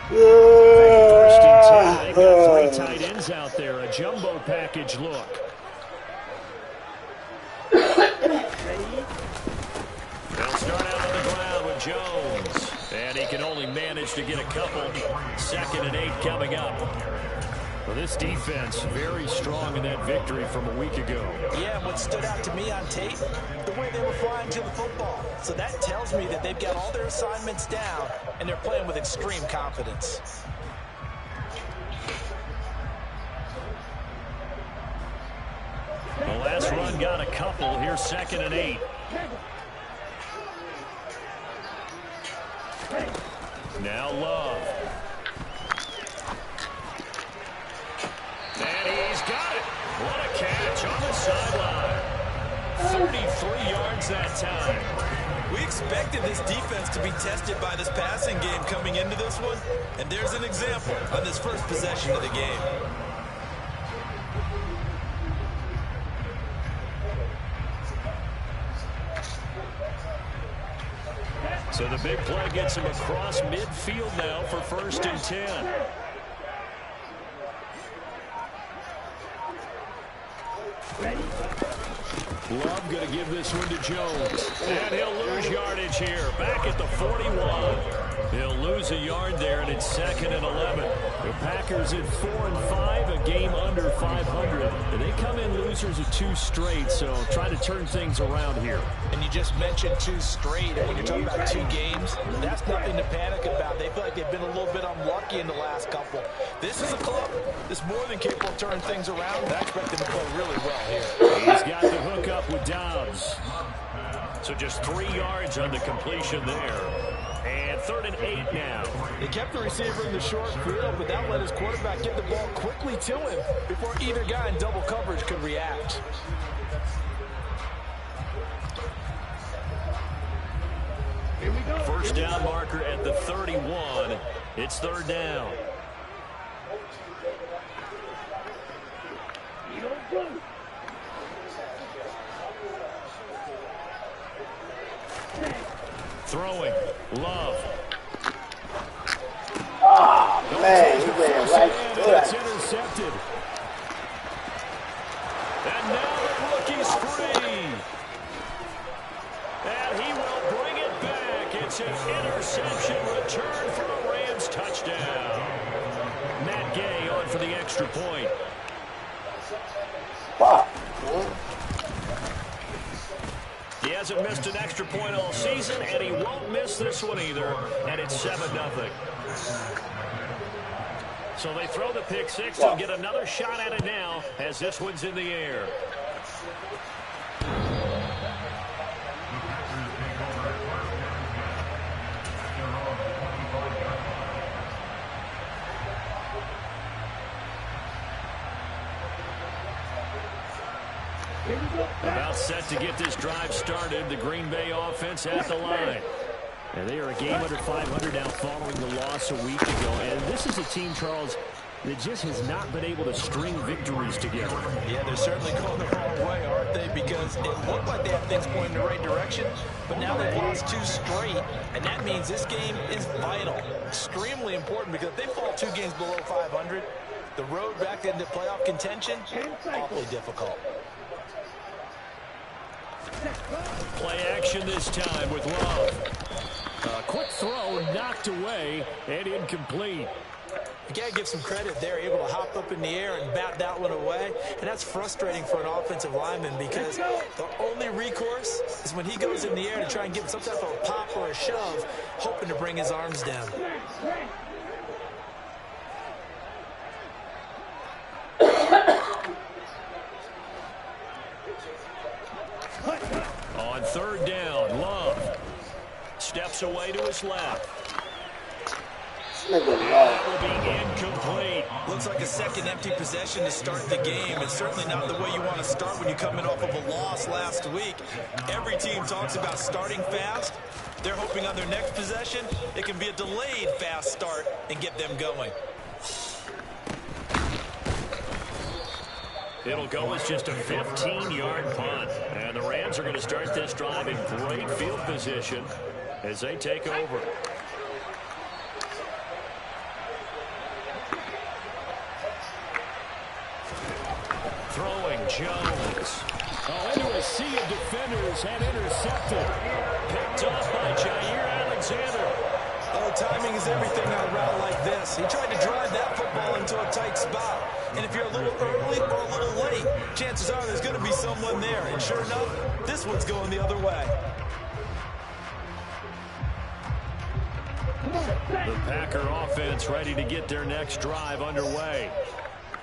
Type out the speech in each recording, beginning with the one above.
First and 10. They've got 3 tight ends out there. A jumbo package look. They'll start out on the ground with Jones. And he can only manage to get a couple. 2nd and 8 coming up. Well, this defense very strong in that victory from a week ago. Yeah, what stood out to me on tape, the way they were flying to the football. So that tells me that they've got all their assignments down, and they're playing with extreme confidence. The last run got a couple. Here's 2nd and 8. Now Love. And he's got it. What a catch on the sideline. 33 yards that time. We expected this defense to be tested by this passing game coming into this one, and there's an example on this first possession of the game. So the big play gets him across midfield now for 1st and 10. Love going to give this one to Jones. And he'll lose yardage here. Back at the 41. He'll lose a yard there, and it's 2nd and 11. The Packers at 4-5, a game under 500. And they come in losers of 2 straight, so try to turn things around here. And you just mentioned 2 straight, and when you're talking about 2 games, that's nothing to panic about. They feel like they've been a little bit unlucky in the last couple. This is a club that's more than capable of turning things around, and I expect them to play really well here. He's got the hook up with Dobbs. So just 3 yards on the completion there. And 3rd and 8 now. They kept the receiver in the short field, but that let his quarterback get the ball quickly to him before either guy in double coverage could react. First down marker at the 31. It's 3rd down. Throwing. Love. Oh, man, he went right through It's it. intercepted. And now the rookie's free. And he will bring it back. It's an interception return for a Rams touchdown. Matt Gay on for the extra point. Fuck. He hasn't missed an extra point all season, and he won't miss this one either, and it's 7-0. So they throw the pick 6. They'll get another shot at it now as this one's in the air. About set to get this drive started. The Green Bay offense at the line. And they are a game under 500 now following the loss a week ago. And this is a team, Charles, that just has not been able to string victories together. Yeah, they're certainly going the wrong way, aren't they? Because it looked like they had things pointing in the right direction, but now they've lost 2 straight, and that means this game is vital, extremely important, because if they fall 2 games below 500, the road back into playoff contention, awfully difficult. Play action this time with Love. A quick throw knocked away and incomplete. You got to give some credit. They're able to hop up in the air and bat that one away, and that's frustrating for an offensive lineman because the only recourse is when he goes in the air to try and give some type of a pop or a shove, hoping to bring his arms down. On 3rd down, Love steps away to his left. That will be incomplete. Looks like a second empty possession to start the game. It's certainly not the way you want to start when you're coming off of a loss last week. Every team talks about starting fast. They're hoping on their next possession, it can be a delayed fast start and get them going. It'll go as just a 15-yard punt. And the Rams are going to start this drive in great field position as they take over. Jones. Oh, into a sea of defenders and intercepted. Picked off by Jair Alexander. Oh, timing is everything on a route like this. He tried to drive that football into a tight spot. And if you're a little early or a little late, chances are there's going to be someone there. And sure enough, this one's going the other way. The Packer offense ready to get their next drive underway.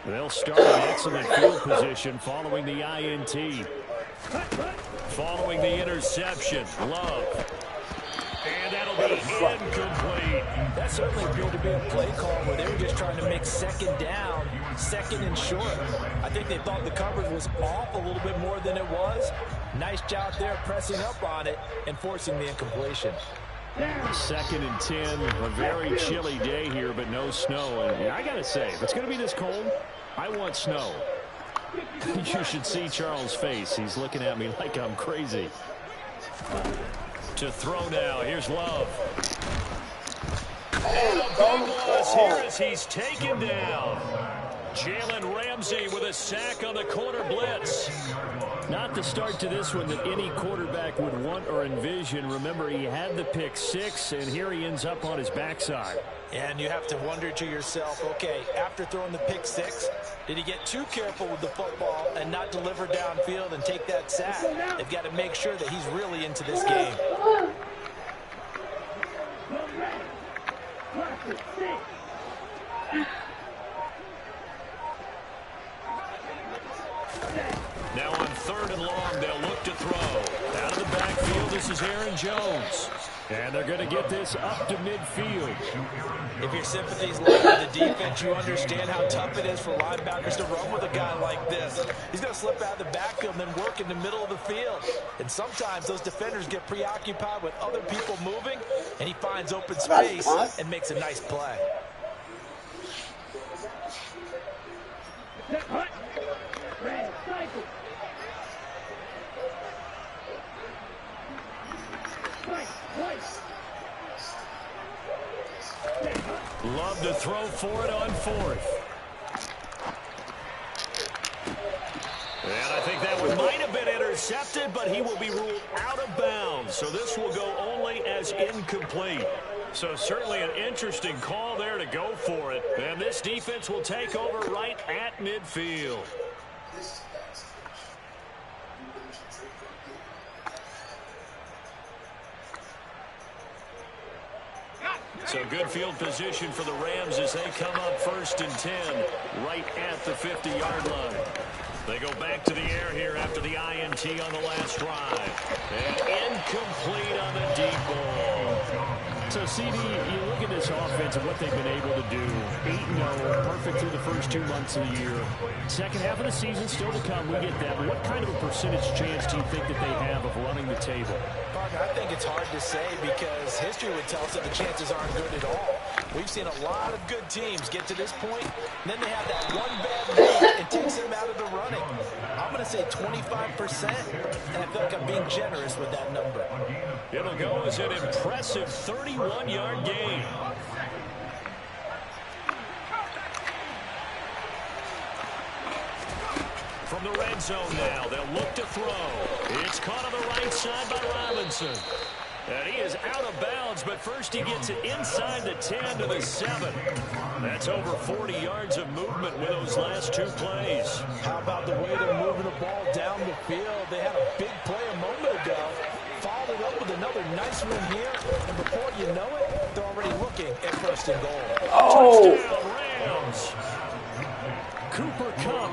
They'll start in excellent field position following the INT. Following the interception, Love. And that'll be incomplete. That certainly appeared to be a play call where they were just trying to make second down, second and short. I think they thought the coverage was off a little bit more than it was. Nice job there pressing up on it and forcing the incompletion. 2nd and 10, a very chilly day here, but no snow. And I got to say, if it's going to be this cold, I want snow. You should see Charles' face. He's looking at me like I'm crazy. To throw now. Here's Love. And a big loss here as he's taken down. Jalen Ramsey with a sack on the corner blitz. Not the start to this one that any quarterback would want or envision. Remember, he had the pick 6, and here he ends up on his backside. And you have to wonder to yourself, okay, after throwing the pick 6, did he get too careful with the football and not deliver downfield and take that sack? They've got to make sure that he's really into this game. Now on 3rd and long, they'll look to throw. Out of the backfield, this is Aaron Jones. And they're going to get this up to midfield. If your sympathies lie with the defense, you understand how tough it is for linebackers to run with a guy like this. He's going to slip out of the backfield and then work in the middle of the field. And sometimes those defenders get preoccupied with other people moving, and he finds open space and makes a nice play. Love to throw for it on 4th. And I think that one might have been intercepted, but he will be ruled out of bounds. So this will go only as incomplete. So certainly an interesting call there to go for it. And this defense will take over right at midfield. So good field position for the Rams as they come up 1st and 10 right at the 50-yard line. They go back to the air here after the INT on the last drive. And incomplete on the deep ball. So, CD, you look at this offense and what they've been able to do. 8-0, perfect through the first 2 months of the year. Second half of the season still to come. We get that. But what kind of a percentage chance do you think that they have of running the table? Partner, I think it's hard to say because history would tell us that the chances aren't good at all. We've seen a lot of good teams get to this point, and then they have that one bad week and takes them out of the running. I'm going to say 25%, and I feel like I'm being generous with that number. It'll go as an impressive 31-yard gain. From the red zone now, they'll look to throw. It's caught on the right side by Robinson. And he is out of bounds, but first he gets it inside the 10 to the 7. That's over 40 yards of movement with those last 2 plays. How about the way they're moving the ball down the field? They had a big play a moment ago. Followed up with another nice one here. And before you know it, they're already looking at 1st and goal. Oh! Touchdown, Rams. Cooper Kupp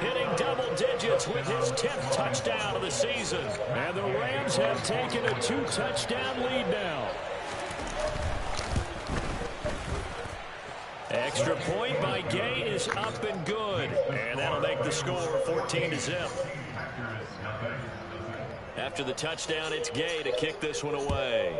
hitting double digits with his 10th touchdown of the season. And the Rams have taken a 2-touchdown lead now. Extra point by Gay is up and good. And that'll make the score 14-0. After the touchdown, it's Gay to kick this one away.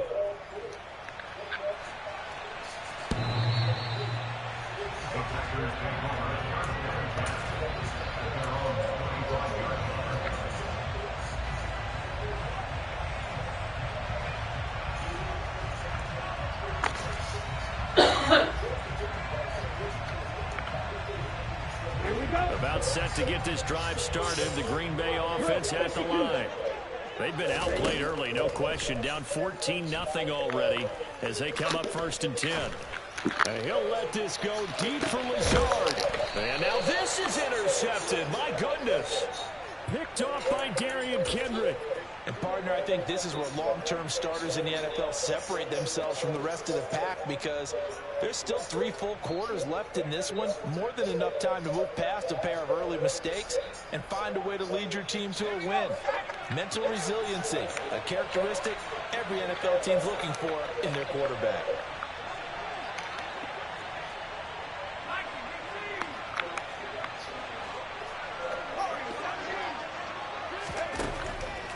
About set to get this drive started. The Green Bay offense at the line. They've been outplayed early, no question. Down 14-0 already as they come up 1st and 10. And he'll let this go deep for Lazard. And now this is intercepted. My goodness. Picked off by Darian Kendrick. And, partner, I think this is where long-term starters in the NFL separate themselves from the rest of the pack, because there's still 3 full quarters left in this one. More than enough time to move past a pair of early mistakes and find a way to lead your team to a win. Mental resiliency, a characteristic every NFL team's looking for in their quarterback.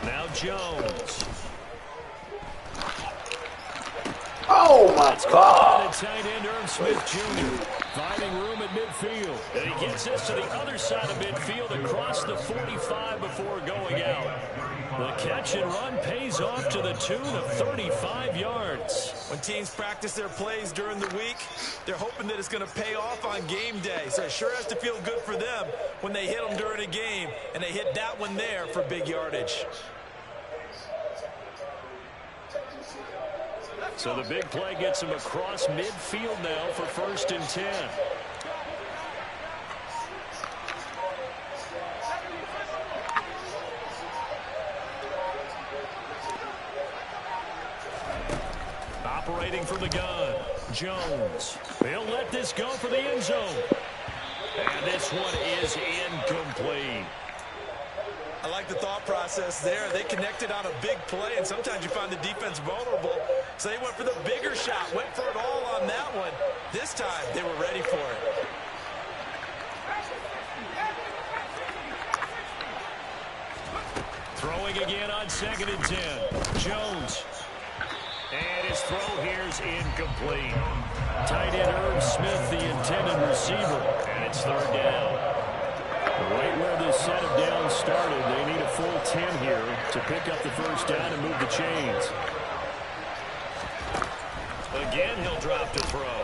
Now Jones. Oh, my God. And tight end Smith Jr. finding room at midfield. And he gets this to the other side of midfield across the 45 before going out. The catch and run pays off to the tune of 35 yards. When teams practice their plays during the week, they're hoping that it's going to pay off on game day. So it sure has to feel good for them when they hit them during a game, and they hit that one there for big yardage. So the big play gets him across midfield now for 1st and 10. Operating from the gun, Jones. He'll let this go for the end zone. And this one is incomplete. I like the thought process there. They connected on a big play, and sometimes you find the defense vulnerable. So they went for the bigger shot, went for it all on that one. This time, they were ready for it. Throwing again on 2nd and 10. Jones. And his throw here is incomplete. Tight end Smith, the intended receiver. And it's 3rd down. Right where this set of downs started, they need a full 10 here to pick up the 1st down and move the chains. Again, he'll drop to throw.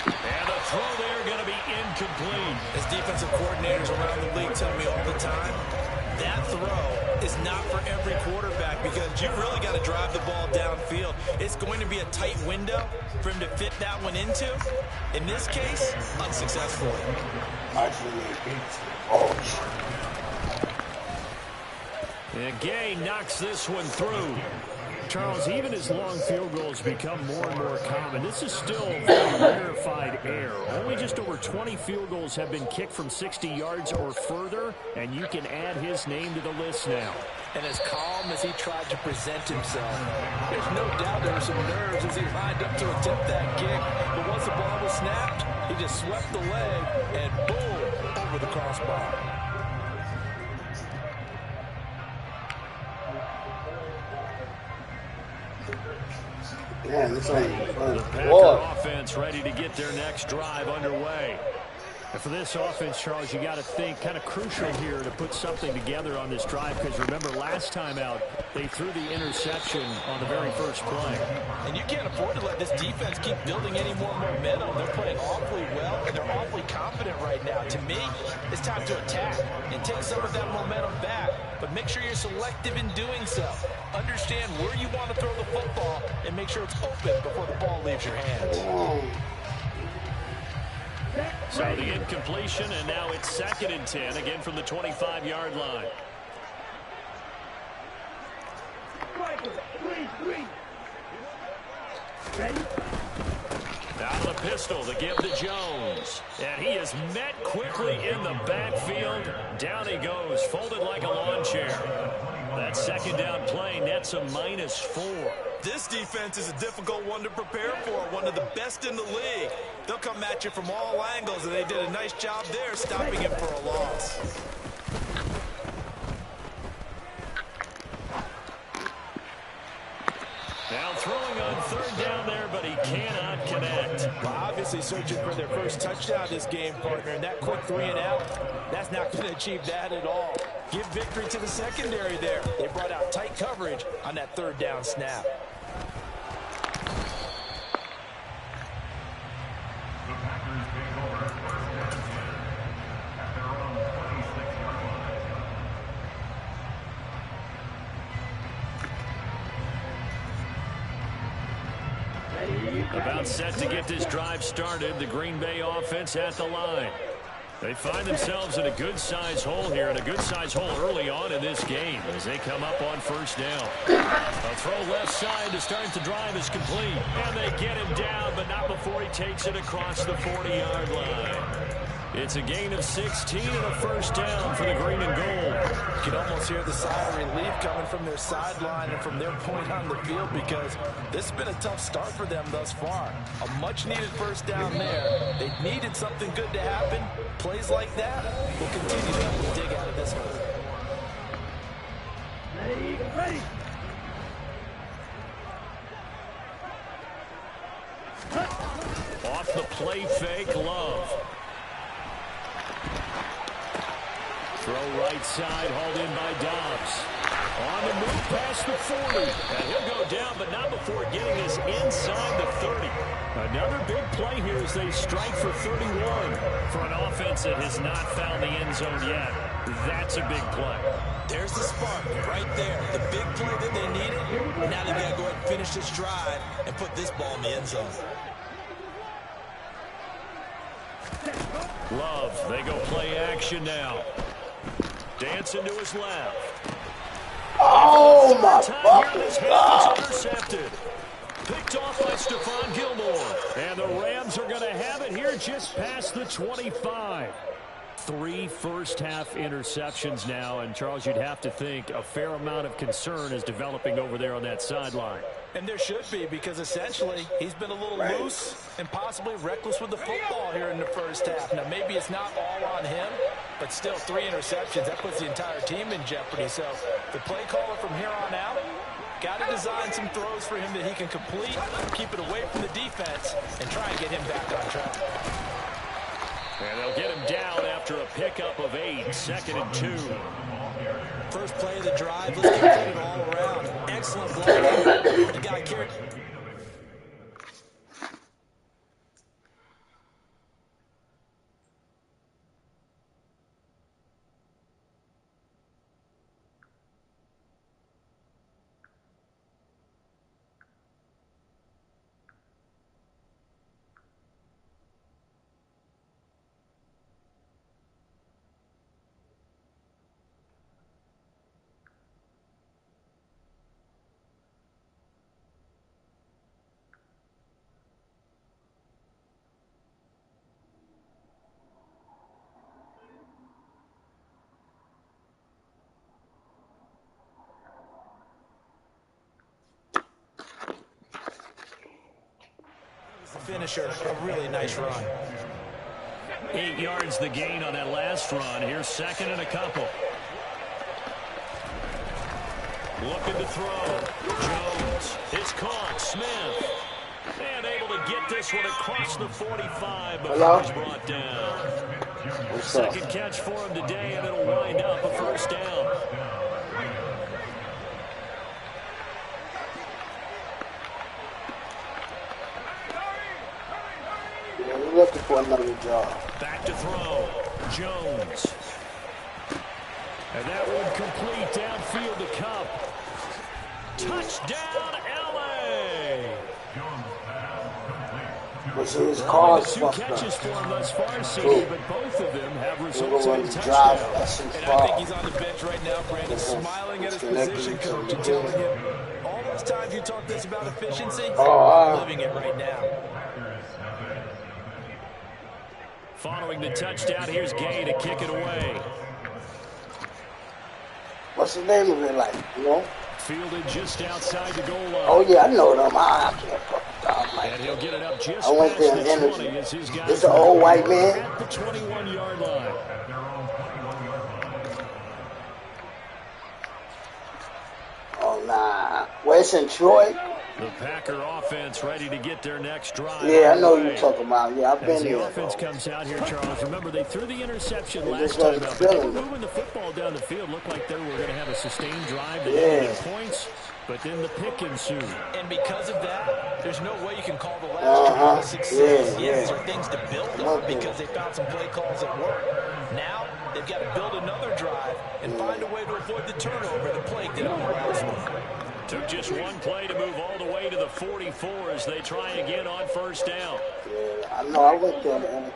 And the throw there going to be incomplete. As defensive coordinators around the league tell me all the time, that throw is not for every quarterback, because you really got to drive the ball downfield. It's going to be a tight window for him to fit that one into. In this case, unsuccessfully. And Gay knocks this one through. Charles, even as long field goals become more and more common, this is still very rarefied air. Only just over 20 field goals have been kicked from 60 yards or further, and you can add his name to the list now. And as calm as he tried to present himself, there's no doubt there were some nerves as he lined up to attempt that kick. But once the ball was snapped, he just swept the leg and boom, over the crossbar. Man, this the Packer offense ready to get their next drive underway. And for this offense, Charles, you got to think kind of crucial here to put something together on this drive, because remember last time out they threw the interception on the very first play. And you can't afford to let this defense keep building any more momentum. They're playing awfully well, and they're awfully confident right now. To me, it's time to attack and take some of that momentum back. But make sure you're selective in doing so. Understand where you want to throw the football and make sure it's open before the ball leaves your hands. So the incompletion, and now it's 2nd and 10, again from the 25-yard line. Out of the pistol to give to Jones. And he is met quickly in the backfield. Down he goes, folded like a lawn chair. That 2nd down play nets a -4. This defense is a difficult one to prepare for, one of the best in the league. They'll come at you from all angles, and they did a nice job there stopping him for a loss. Now throwing on 3rd down there, but he cannot connect. Well, obviously searching for their first touchdown this game, partner, and that quick 3 and out, that's not going to achieve that at all. Give victory to the secondary there. They brought out tight coverage on that 3rd down snap. About set to get this drive started. The Green Bay offense at the line. They find themselves in a good-sized hole here, and a good-sized hole early on in this game as they come up on first down. A throw left side to start the drive is complete. And they get him down, but not before he takes it across the 40-yard line. It's a gain of 16 and a first down for the green and gold. You can almost hear the sigh of relief coming from their sideline and from their point on the field because this has been a tough start for them thus far. A much-needed first down there. They needed something good to happen. Plays like that will continue to help them dig out of this hole. Off the play fake, Love. Throw right side, hauled in by Dobbs. On the move past the 40. And he'll go down, but not before getting us inside the 30. Another big play here as they strike for 31. For an offense that has not found the end zone yet, that's a big play. There's the spark right there. The big play that they needed. Now they've got to go ahead and finish this drive and put this ball in the end zone. Love, they go play action now. Dancing to his left. Oh, my fucking God. Intercepted. Picked off by Stephon Gilmore. And the Rams are going to have it here just past the 25. 3 first-half interceptions now. And, Charles, you'd have to think a fair amount of concern is developing over there on that sideline. And there should be, because essentially he's been a little loose and possibly reckless with the football here in the first half. Now, maybe it's not all on him, but still 3 interceptions. That puts the entire team in jeopardy. So the play caller from here on out got to design some throws for him that he can complete, keep it away from the defense, and try and get him back on track. And they'll get him down after a pickup of 8, 2nd and 2. First play of the drive. Let's complete it all around. Excellent block. You got to carry. Finisher, a really nice run. 8 yards the gain on that last run. Here's 2nd and a couple. Looking to throw. Jones is caught. Smith. And able to get this one across the 45, but he's brought down. Second catch for him today, and it'll wind up a first down. Looking for another job. Back to throw. Jones. And that one complete downfield to Cup. Touchdown, L.A. His car's 2 fucked catches up. for him thus far, City, but both of them have resulted in Drive, touchdowns. And I think he's on the bench right now, Brandon, smiling at his position coach and telling him, all those times you talk this about efficiency, living it right now. Following the touchdown, here's Gay to kick it away. What's the name of it like, you know? Fielded just outside the goal line. Oh, yeah, I know them. I can't fucking dog like And he'll get it up just I went past there the and 20 as his guys it's an old white man. at the 21-yard line. Oh, nah. Well, it's in Troy. The Packer offense ready to get their next drive. Yeah, I know you're talking about. Yeah, I've As been the there. offense comes out here, Charles, remember they threw the interception They last just time wasn't out, but they were feeling it. moving the football down the field. Looked like they were going to have a sustained drive that Yeah. ended in points, but then the pick ensued. And because of that, there's no way you can call the last drive a success. Yeah, Yes, yeah. there are things to build on because they found some play calls that work. Now, they've got to build another drive and find a way to avoid the turnover that plagued it on the last one. Took just one play to move all the way to the 44 as they try again on first down. Yeah, I know. I went there and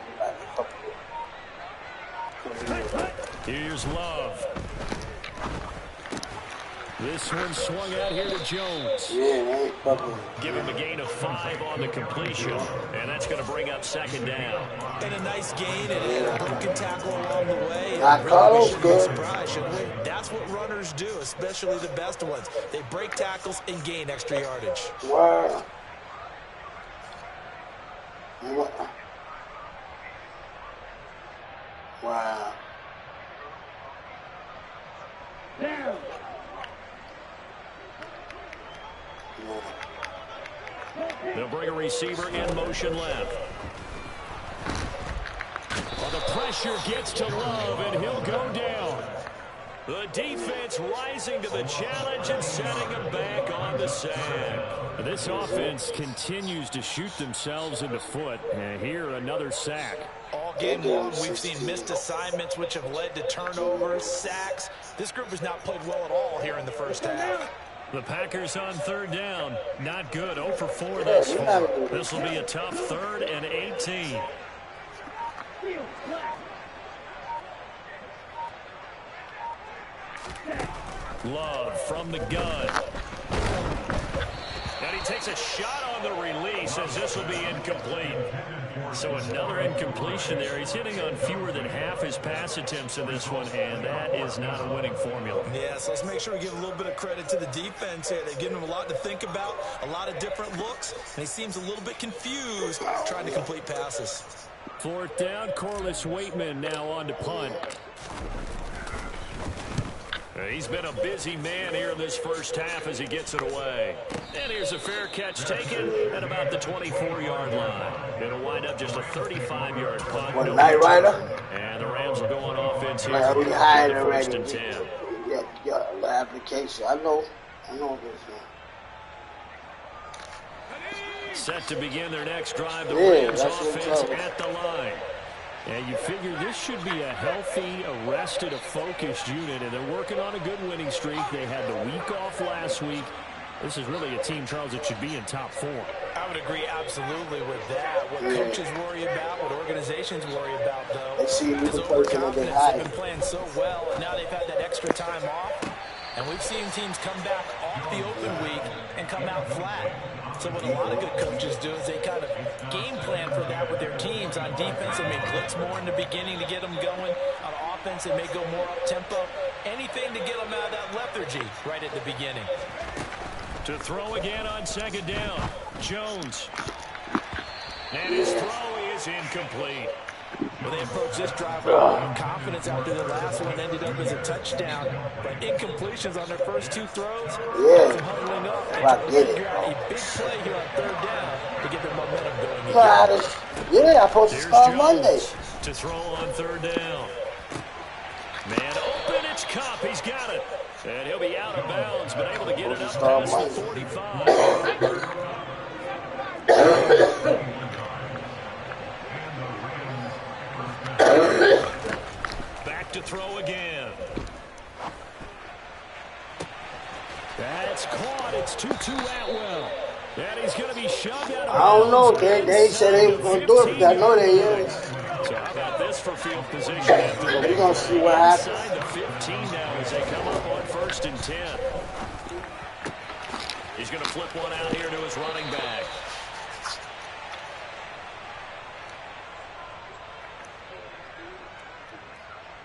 Here's Love. This one swung out here to Jones. yeah, they ain't fucking. Give him a gain of 5 on the completion, and that's going to bring up second down. And a nice gain and a broken tackle along the way. Not Carlos, good. Surprise, shouldn't we? That's what runners do, especially the best ones. They break tackles and gain extra yardage. Wow. Wow. Down. They'll bring a receiver in motion left. Well, the pressure gets to Love, and he'll go down. The defense rising to the challenge and setting him back on the sack. This offense continues to shoot themselves in the foot. And here, another sack. All game long, we've seen missed assignments, which have led to turnovers, sacks. This group has not played well at all here in the first half. The Packers on third down. Not good. 0 for 4 thus far. This will be a tough 3rd and 18. Love from the gun. And he takes a shot on the release as this will be incomplete. So another incompletion there. He's hitting on fewer than half his pass attempts in this one, and that is not a winning formula. Yeah, so let's make sure we give a little bit of credit to the defense here. They've given him a lot to think about, a lot of different looks, and he seems a little bit confused trying to complete passes. 4th down, Corliss Waitman now on to punt. He's been a busy man here in this first half as he gets it away. And here's a fair catch taken at about the 24-yard line. It'll wind up just a 35-yard punt. What, Knight Rider? And the Rams will go on offense here. Man, we hired for already. 1st and 10. Yeah, the application. I know this one. Set to begin their next drive. The Yeah, Rams that's what I'm offense talking at the line. And you figure this should be a healthy, arrested, a focused unit, and they're working on a good winning streak. They had the week off last week. This is really a team, Charles, that should be in top 4. I would agree absolutely with that. What coaches worry about, what organizations worry about, though, They see is overconfidence. They've been playing so well, and now they've had that extra time off. And we've seen teams come back off the open week and come out flat. So what a lot of good coaches do is they kind of game plan for that with their teams. On defense, they may blitz more in the beginning to get them going. On offense, they may go more up-tempo. Anything to get them out of that lethargy right at the beginning. To throw again on 2nd down, Jones. And his throw is incomplete. Well, they approached this drive with a lot of confidence after the last one ended up as a touchdown. But incompletions on their first 2 throws. Yeah. Some huddling up and I trying to get figure it. out a big play here on 3rd down to get their momentum going again. Yeah, I'm supposed to Here's start Jones Monday. to throw on 3rd down. Man open, it's Cup. He's got it. And he'll be out of bounds, but able to get it up past the 45. Back to throw again. That's caught. It's 2-2 Atwell. And he's going to be shoved out of bounds. I don't know. They said they was going to do it, but I know they is. So how about this for field position? We're going to see what happens. Inside the 15 now as they come up on 1st and 10. He's going to flip one out here to his running back.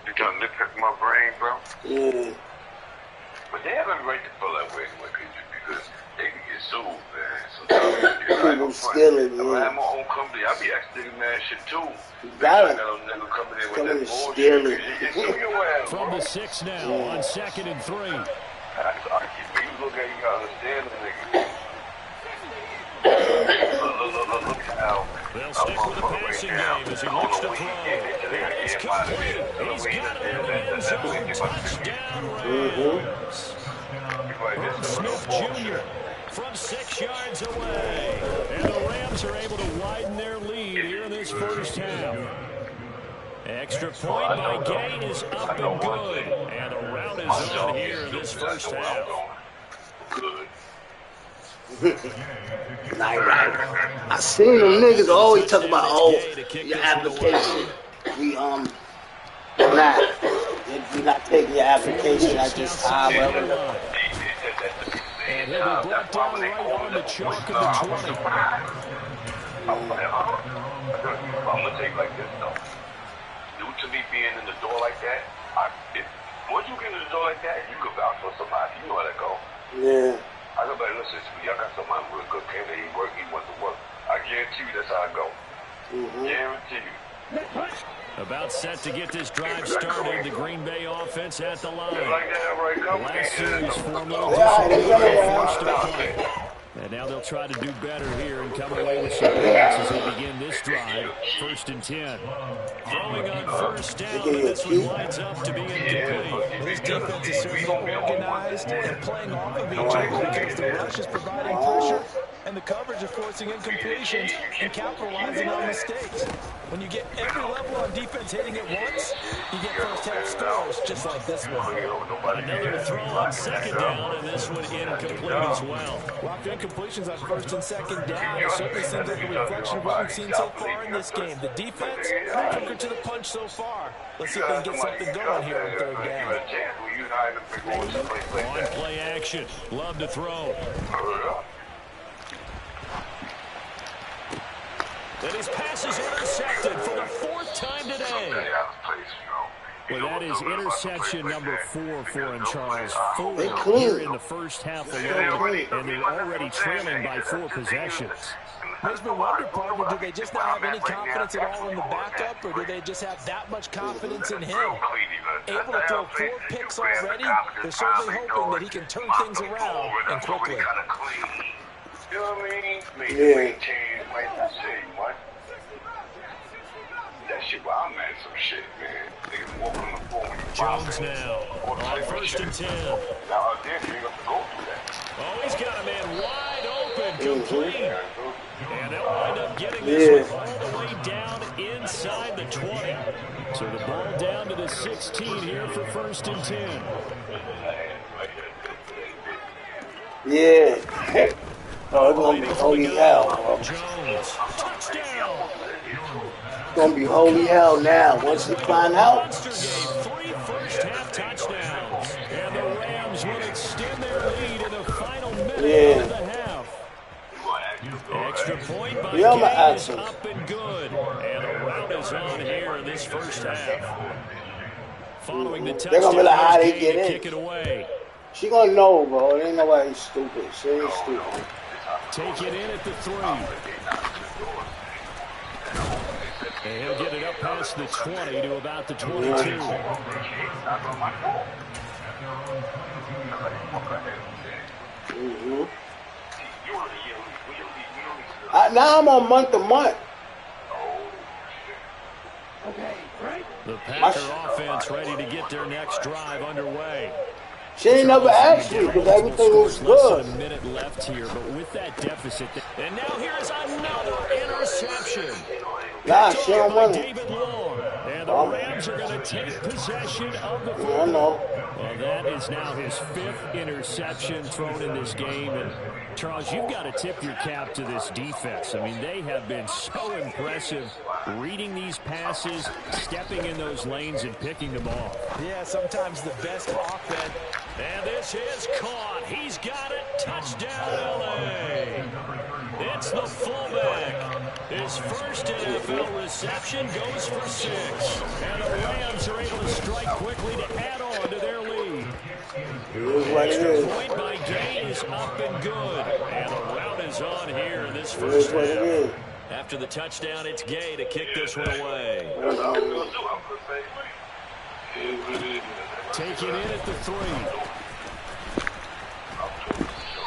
You trying to nitpick my brain, bro? Yeah. But they have every right to feel that way because they can get sued, man. So People stealing, If I yeah. had my own company, I'd be asking mad shit too. You got it. I got no nigga coming in Coming with that and bullshit. stealing. You sue your ass, From bro. the 6 now on 2nd and 3. That's all right. When you look at it, you gotta understand the nigga. Look how They'll stick with the passing game as he looks to throw. It's complete. He's got it in the end zone. Touchdown, Rams. Herb Smith Jr. from 6 yards away. And the Rams are able to widen their lead here in this first half. Extra point by Gay is up and good. And the route is on here in this first half. Good. Right. I seen them niggas always talk about, oh, your application. We not taking your application at this time, whatever. And he'll be brought down right on the chalk of the 20. I'm gonna take like this though. Due to me being in the door like that, once you get in the door like that, you can vouch for somebody. You know how that go. Yeah. I go back, listen to me. I got somebody real good. Came there, he wants to work. I guarantee you that's how I go. Guarantee you. About set to get this drive started. The Green Bay offense at the line. Like that, right? Last series for a little disappointment. And now they'll try to do better here and come away with some points as they begin this drive. 1st and 10. Throwing on first down, and this one winds up to be incomplete. This defense is certainly organized and playing off of each other because the rush is providing pressure and the coverage is forcing incompletions and capitalizing on mistakes. When you get every level on defense hitting at once, you get first-half scores just like this one. Another throw on 2nd down, and this one incomplete as well. Well, incompletions on 1st and 2nd down, it certainly seems like a reflection of what we've seen so far in this game. The defense, quicker to the punch so far. Let's see if they can get something going here on 3rd down. On play action. Love to throw. And his pass is intercepted for the 4th time today. Well, that is interception number 4 for him, Charles. 4 here in the first half alone, and they're already trailing by 4 possessions. Makes me wonder, partner, do they just not have any confidence at all in the backup, or do they just have that much confidence in him? Able to throw 4 picks already, they're certainly hoping that he can turn things around and quickly. You know what I mean? Yeah. That shit, well, I'm at some shit, man. Niggas walk on the floor when you Jones now on 1st and 10. Now, then you have to go through that. Oh, he's got a man wide open, complete. And they'll wind up getting this one all the way down inside the 20. So the ball down to the 16 here for 1st and 10. Yeah. Oh, it's going to be holy hell, bro. Jones, touchdown. It's going to be holy hell now. Once they find out. Monster gave 3 first-half touchdowns. And the Rams will extend their lead in the final minute of the half. Extra point by Gay is up and good. And the round is on here in this first half. Following the touchdown, they're going to be like, how they get in. Kick it away. She going to know, bro. It ain't nobody stupid. She ain't stupid. Take it in at the 3. And he'll get it up past the 20 to about the 22. Now I'm on month to month. The Packer offense ready to get their next drive underway. She ain't never asked me because everything was good. Less than a minute left here, but with that deficit. And now here is another interception. Nah, she don't want it. David Long. And the Rams are going to take possession of the football. I know. Well, that is now his 5th interception thrown in this game. And, Charles, you've got to tip your cap to this defense. I mean, they have been so impressive reading these passes, stepping in those lanes, and picking them off. Yeah, sometimes the best offense. And this is caught. He's got it. Touchdown, L.A. It's the fullback. His first NFL reception goes for 6. And the Rams are able to strike quickly to add on to their lead. Extra point by Gay is up and good. And the round is on here in this first half. After the touchdown, it's Gay to kick this one away. Take it in at the 3.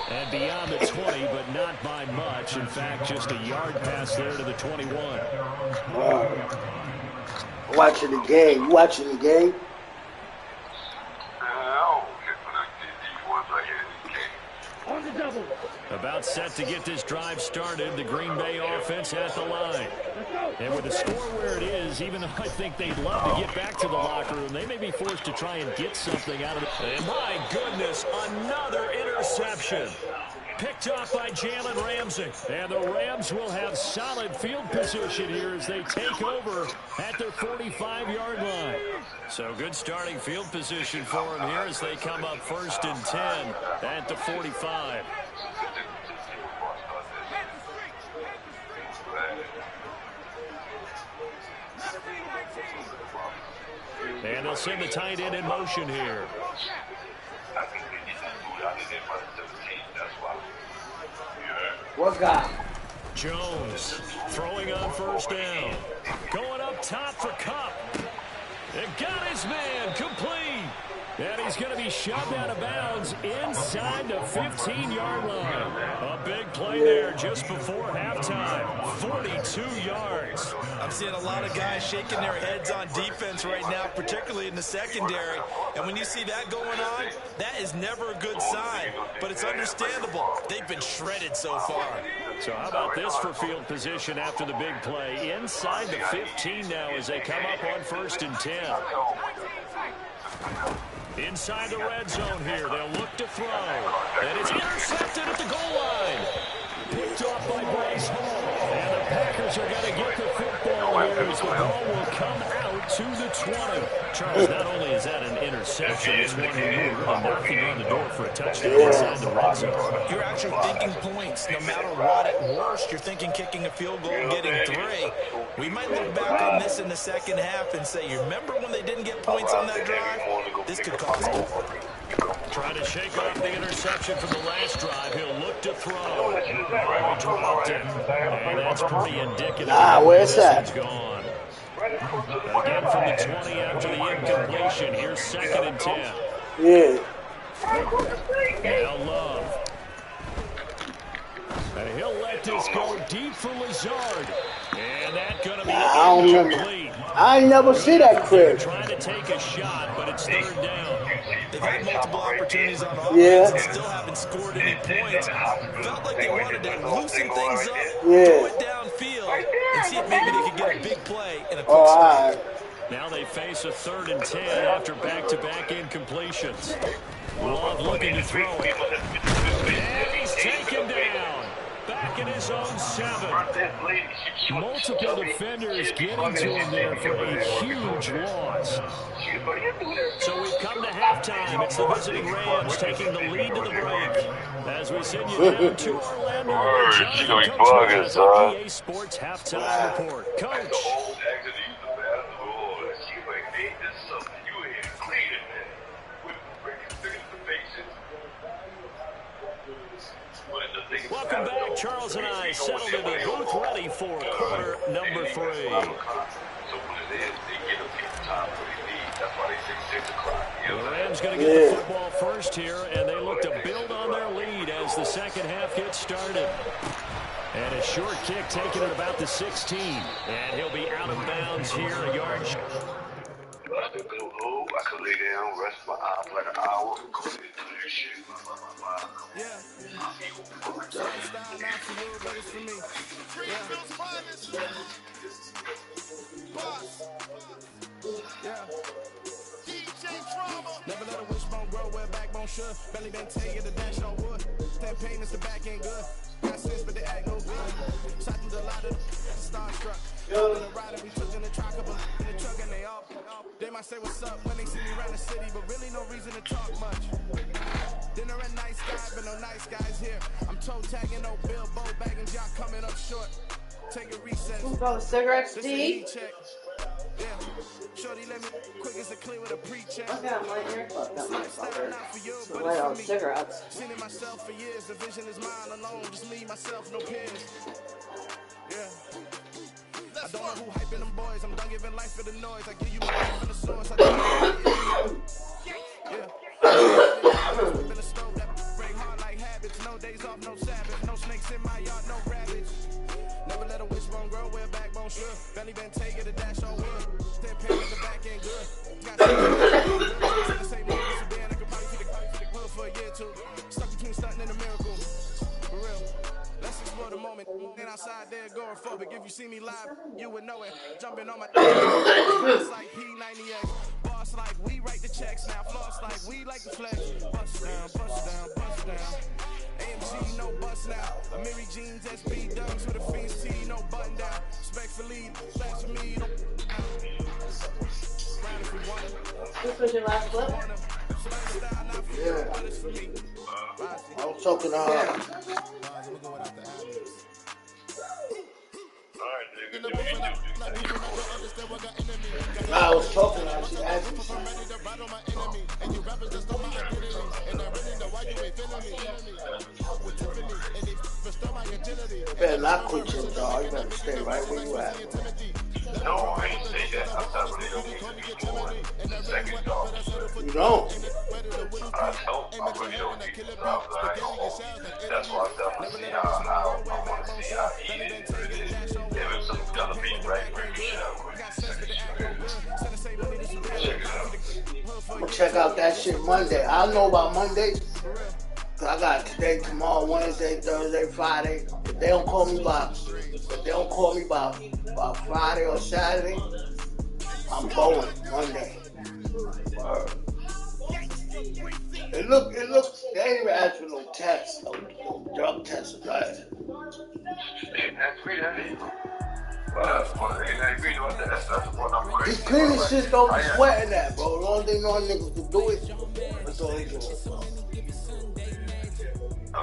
And beyond the 20, but not by much. In fact, just a yard pass there to the 21. Watching the game. You watching the game? About set to get this drive started, the Green Bay offense at the line. And with the score where it is, even though I think they'd love to get back to the locker room, they may be forced to try and get something out of it. And my goodness, another interception. Picked off by Jalen Ramsey. And the Rams will have solid field position here as they take over at their 45-yard line. So good starting field position for them here as they come up 1st and 10 at the 45. And they'll send the tight end in motion here. What guy? Jones throwing on 1st down. Going up top for Cup. And got his man complete. And he's going to be shoved out of bounds inside the 15-yard line. A big play there just before halftime. 42 yards. I'm seeing a lot of guys shaking their heads on defense right now, particularly in the secondary. And when you see that going on, that is never a good sign. But it's understandable. They've been shredded so far. So how about this for field position after the big play? Inside the 15 now as they come up on 1st and 10. Inside the red zone here. They'll look to throw. And it's intercepted at the goal line. Picked off by Bryce Hall. And the Packers are going to get the football here as the ball will come out to the 20. Charles, not only is that an interception, it's one who really knocking on the door for a touchdown inside the red zone. You're actually thinking points. No matter what, at worst, you're thinking kicking a field goal and getting 3. We might look back on this in the second half and say, you remember when they didn't get points on that drive? This could cost them. Trying to shake off the interception from the last drive. He'll look to throw. Oh, dropped it. And that's pretty indicative. Where's that? Gone. Again from the 20 after the incompletion. Here's 2nd and 10. Yeah. Now Love. And he'll let this go deep for Lazard. And that's going to be incomplete. I never see that crib. Trying to take a shot, but it's 3rd down. They've had multiple opportunities on offense and still haven't scored any points. Felt like they wanted to loosen things up, throw it downfield, and see if maybe they could get a big play in a quick start. Now they face a 3rd and 10 after back-to-back incompletions. Love looking to throw it. And he's taken down. Back in his own 7. Multiple defenders getting to him there for a huge loss. So we've come to halftime. It's the visiting Rams taking the lead to the break. As we send you down to Orlando. She's going to be bugging, son. EA Sports halftime report. Coach. Welcome back. Charles and I settled in the booth ready for quarter number 3. So what it is, they get a big time what they need. That's why they say 6 o'clock. The Rams going to get the football first here, and they look to build on their lead as the second half gets started. And a short kick taken at about the 16. And he'll be out of bounds here, a yard. I could lay down, rest my arms like an hour. Yeah. Never let a wishbone grow where a backbone should. Belly been taking the dash on wood. That pain is the back end good. Got sense, but they act no good. Shot through the lot of the starstruck. All in the rider, we took in the truck, in the truck, and they all. They might say what's up when they see me around the city, but really no reason to talk much. Dinner at nice guys, but no nice guys here. I'm toe tagging, no Bilbo bagging, y'all coming up short. Take a recess. Go cigarettes, D. Yeah. Shorty, let me quick as a clear with a pre-check. Okay, I'm right here. Fuck that motherfucker. So light on cigarettes. Seen it myself for years. The vision is mine alone. Just me, myself, no peers. Yeah. I don't know who hyping them boys. I'm done giving life for the noise. I give you my life in the source. I yeah. In the stove that break hard like habits. No days off, no Sabbath. No snakes in my yard, no rabbits. Never let a wishbone grow where a backbone should. Belly been taking the dash on wood. Then pain at the back end good. Got the same niggas who been. I could probably feed the grill for a year or two. Stuck between stunting and a miracle. For real. Let's explore the moment. And outside there agoraphobic. If you see me live, you would know it. Jumping on my it's like P90X. Boss like we write the checks now. Floss like we like the flex. Bust down, bust down, bust down. AMG, no bust now. A Mary Jeans, SB Dunks with a Fiends T, no button down. Respectfully, thanks for me, don't round if we want it. This was your last clip? Yeah. I was talking to her. I was talking to her. She asked me something. You better not quit your job. You better stay right where you at. No, I ain't say that. I thought really don't need to be more second job. You don't. I told I really don't need to stop. That's why I definitely see how I want to see how he is. If it's gonna be right where you should have I'm gonna check out that shit Monday. I don't know about Monday. Cause I got today, tomorrow, Wednesday, Thursday, Friday. If they don't call me by Friday or Saturday, I'm going Monday. It looks, they ain't even ask for no tests, no drug tests or nothing. These cleaning shit don't be sweating that, bro. The only thing no niggas can do it, that's all they do. As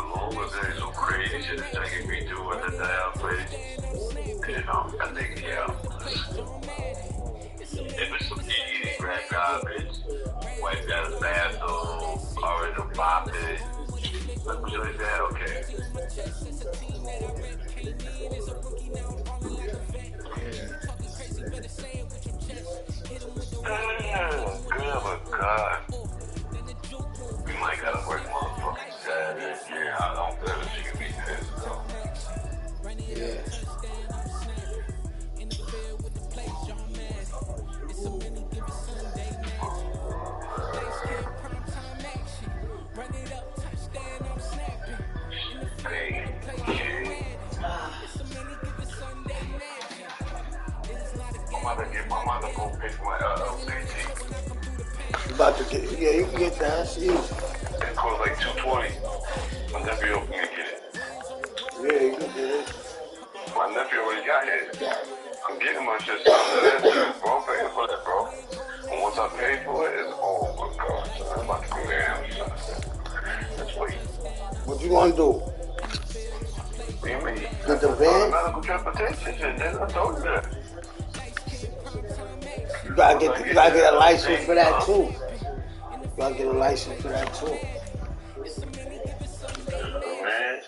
long as there's some crazy shit that they can be doing the damn place, you know, I think, yeah. If it's some eating grab garbage, wipe down the bathroom, already mop it, let me show you that, okay. Good, but God. We might gotta work motherfucking Saturday. Yeah, I don't feel that she can be pissed though. Yeah. My mother go pick my LCT. You about to get, yeah, you can get that. That's easy. It costs like $220. My nephew helped me get it. Yeah, you can get it. My nephew already got it. I'm getting my shit started. Bro, I'm paying for that, bro. And once I pay for it, it's oh my God. So I'm about to go there. Let's wait. What you gonna do? What do you mean? Get the van? Medical transportation shit, nigga. I told you that. You gotta get a license for that too. You gotta get a license for that too. Man.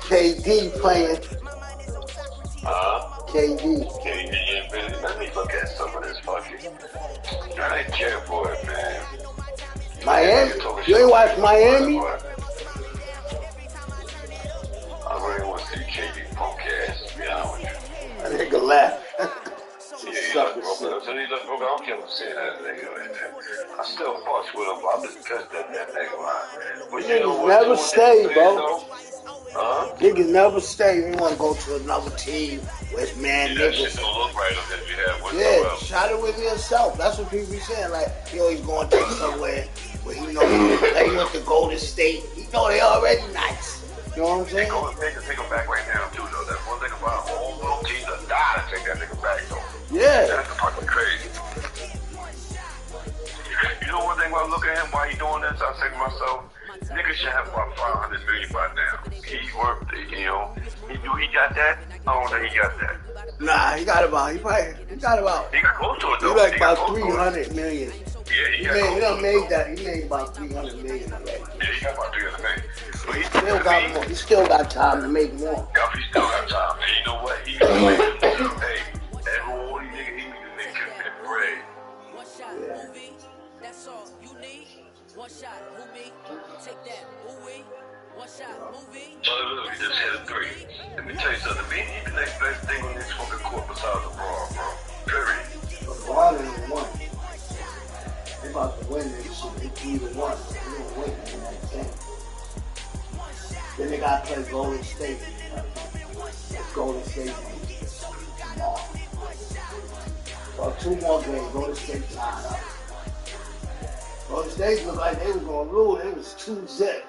KD playing. KD. Let me look at some of this fucking. I ain't care for it, man. Miami? You ain't watch Miami? I really want to see KD punk ass, to be honest with you. That nigga left. Yeah, he left broken. So he left broken. I don't care what saying that nigga right there. I still fucks with him. I'm just pissed at that nigga, man. But you know what? Never stay, bro. Huh? Niggas never stay. You want to go to another team where it's man That shit niggas. don't look right on this behalf Yeah, whatsoever. shot it with yourself. That's what people be saying. Like, he always going to somewhere where he know they went to Golden State. He know they already nice. You know what I'm They saying? go and take him back right now, too, though. That's one thing about a whole little team to die to take that nigga back, though. Yeah. That's fucking crazy. You know one thing when I look at him, why he doing this, I say to myself, nigga should have about $500 million by now. He's worth it, you know. He knew he got that. I don't think he got that. Nah, he got about. He got close to it, He though. like about got close to it. 300 million. Yeah, He done made that. He made about 300 million already. Yeah, he got about 300 million. But he Still got more. He still got time to make more. Yeah, he still got time. And you know what? He got hey, every nigga, he need to make him get bread. One shot, movie, that's all you need. One shot, movie, take that, movie. One shot, movie. Look, he just hit a 3. Let me tell you something. Me, he the next best thing on this fucking court besides the ball, bro. Period. LeBron ain't won. He about to win this shit. They 3-1. They don't win in that game. Then they got to play Golden State. Golden State tomorrow. Well, 2 more games. Golden State tied up. Golden State looked like they was going to lose. They was 2-0.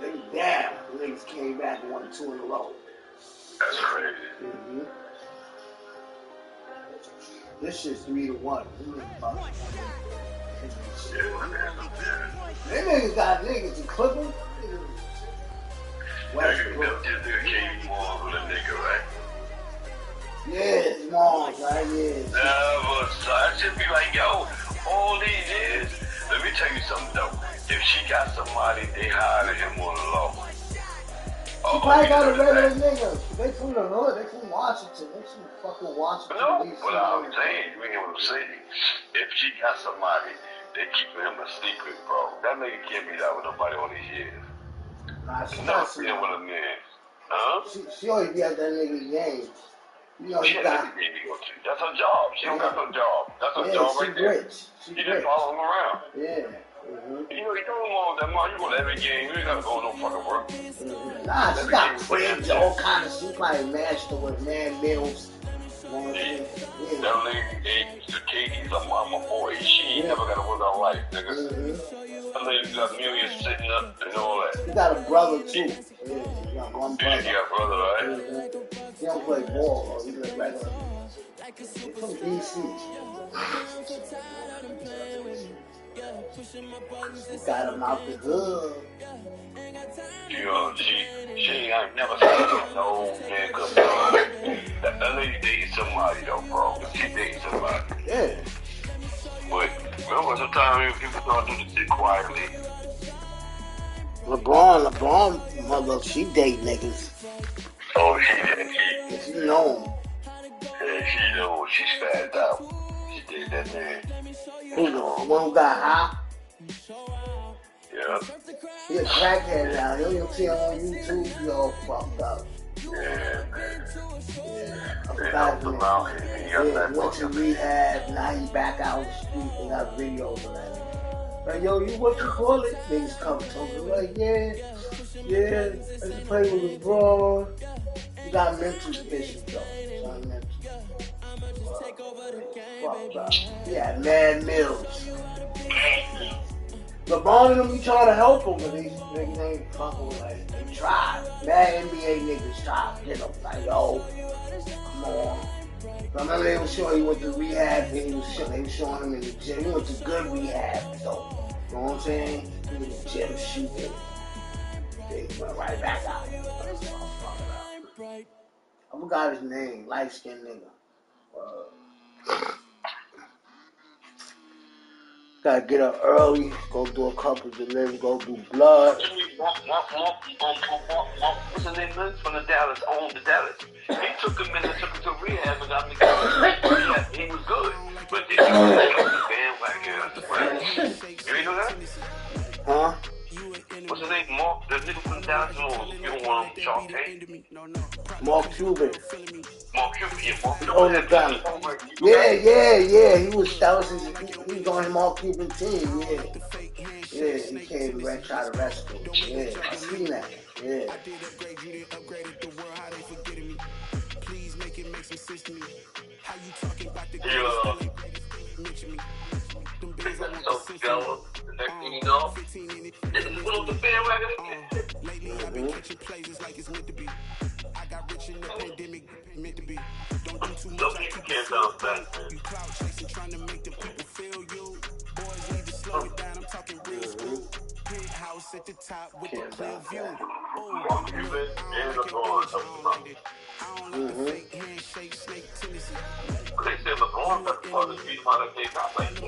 They was down. The niggas came back and won 2 in a row. That's crazy. Mm-hmm. This shit's 3-1. They niggas got niggas to clip them. Westbrook. This nigga came on with a nigga, right? Yeah, it's Mars, right? Yeah. But I should be like, yo, all these years. Let me tell you something though. If she got somebody, they hired him on the low. She probably got a regular nigga. They from the hood. They from Washington. They from fucking Washington. No, DC. but I'm saying, you hear what I'm saying? If she got somebody, they keeping him a secret, bro. That nigga can't be out with nobody all these years. Nah, she Never got seen some. with a man. Huh? She always be at that nigga's game. You know, She you had got. every game to go to. That's her job. She don't got no job. That's her job She right there. rich. She You rich. just follow him around. Yeah. Mm-hmm. You know, you don't want that money. You go to every game. You ain't got to go no fucking work. Mm-hmm. Nah, she got cribs, all kind of. She probably master with man meals. You know what I'm saying? Yeah. That lady, Katie's a mama boy. She ain't never got to work her life, nigga. Mm-hmm. That lady got millions sitting up and all that. He got a brother too. Yeah, he got one Yeah, brother. he got brother, right? Mm-hmm. He don't play ball, though. He's a regular. He's from DC. He got him out the hood. You know, she ain't never seen no nigga. That lady dating somebody though, bro. She dating somebody. Yeah. But remember, sometimes people don't do this shit quietly. LeBron, mother, she date niggas. Oh, she She know yeah, she know she spazzed out. She did that man. him. Who know? The one who got high? Yeah. He a crackhead now. You don't even see him on YouTube. He all fucked up. Yeah, man. Yeah. I They forgot helped his him name. out. He got Yeah, that he went to fucking rehab. Now he back out on the street and got videos of that. Like, yo, you what you call it? Niggas come to him like, yeah, I used to play with LeBron. He got mental issues though. Not mental. Fuck, bro. He had mad mills. LeBron and them be trying to help him, but these niggas ain't fucking with like they tried. Mad NBA niggas tried to get him. Like, yo, come on. I remember they was showing he went to rehab and they was showing him in the gym. He went to good rehab though. You know what I'm saying? He was in the gym shooting. They went right back out. I forgot his name. Light skinned nigga. Gotta get up early, go do a couple deliveries, go do blood. What's his name? From the Dallas, owned the Dallas. He took him in and took him to rehab and got me going. He was good. But they took him to bandwagon. You ain't know that? Huh? What's his name? Mark, the nigga from Dallas. You don't want him, Shark Tank? Mark Cuban. Mark Cuban, yeah, Mark Cuban. Oh, the guy. Yeah. He was on Mark Cuban team, yeah. Yeah, he came and tried to rescue him. Yeah, I seen that. Yeah. So jealous. The next thing you know, niggas went off the bandwagon again. Don't keep your kids out that. They said LeBron got the father beat him out of the not like that.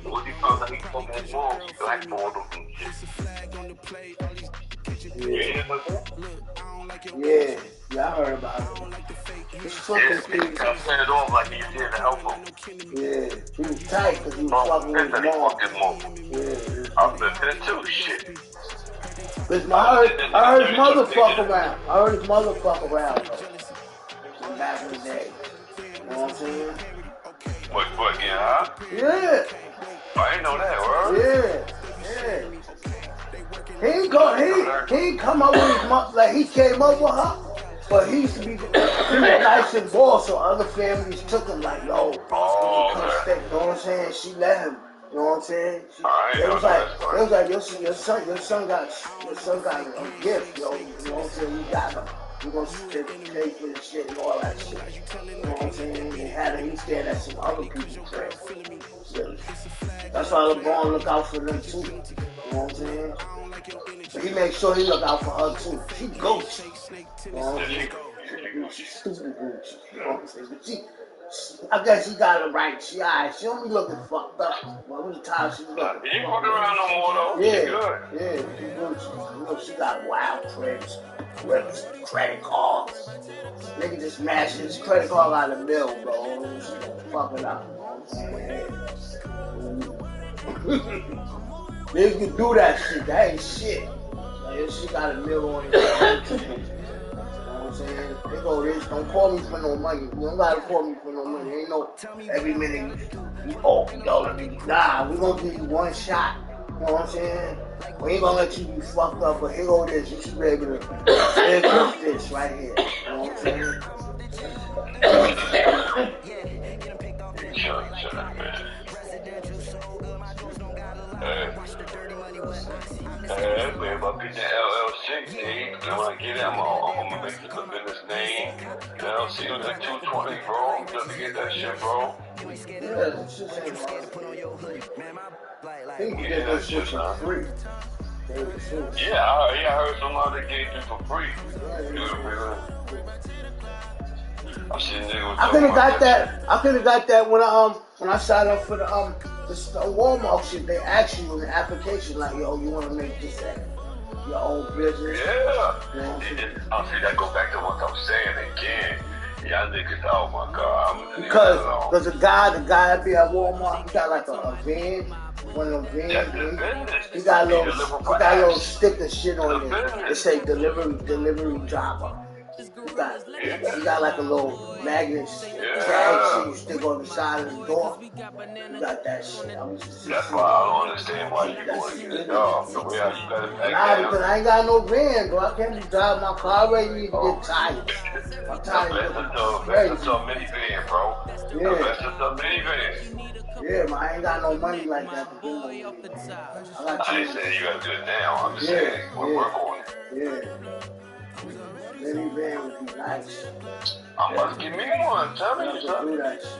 When he found out he spoke his mom, he blackballed him and shit. Yeah, I heard about it. It's fucking He got it off like he was here to help him. Yeah, he was tight because he was fucking with his mom. Yeah. I was listening to shit. Cause I heard his mother fuck around. I heard his mother fuck around. Back in the day. You know what I'm saying? What, yeah? Yeah. I didn't know that, right? Yeah. He ain't come up with his mom, like he came up with her, but he used to be, he was nice and boss, so other families took him like, yo, you come stay, you know what I'm saying? She let him, you know what I'm saying? They was like, your son got a gift, yo, you know what I'm saying? We got him. We gonna pay for the shit and all that shit. You know what I'm saying? He stayed at some other people's crib. Really. That's why LeBron look out for them too. You know what I'm saying? But he makes sure he look out for her too. She Gucci. You know what I'm saying? She's stupid Gucci. You know what I'm saying? But I guess she got it right. She alright. She don't be looking fucked up. But every time she looking fucked up. He ain't fucking around no more though. Yeah, she good. Yeah, she Gucci. You know, she got wild cribs, whips, credit cards. Nigga just mashed his credit card out of the mill, bro. She gonna fuck it up. You know what I'm saying? Niggas can do that shit. That ain't shit. Like, if she got a mill on it, you know what I'm saying? They go this. Don't call me for no money. You don't gotta call me for no money. Ain't no every minute you nah, we gonna give you one shot. You know what I'm saying? We ain't gonna let you be fucked up, but here go this. You should be able to live this right here. You know what I'm saying? Hey, man, but get the LLC, dude. You wanna get him? I'm gonna make the business name. LLC was like 220, bro. I'm just to get that shit, bro. Yeah, this shit ain't hard. You can get that shit for free. Yeah, I heard somebody that gave it for free. I could have got that when I signed up for the Walmart shit. They asked you in the application like, yo, you want to make this your own business? Yeah. I'll see that go back to what I'm saying again. Y'all niggas, oh my God. Because the guy that be at Walmart, he got like a van. One of them vans, he got a little sticker shit on it. It say delivery driver. He got like a little magnet tag shit you stick on the side of the door. You got that shit. That's why I don't understand why you want to use it. The way how you got it back down. Because I ain't got no van, bro. I can't be driving my car already. Need to get tires. My tires That's just a minivan, bro. Yeah. That's just a minivan. Yeah, man, I ain't got no money like that to do no minivan. I ain't saying you gotta do it now. I'm just saying we'll work on it. Yeah. Minivan would be nice. I'm about to give me one. Tell me, son. Do that shit.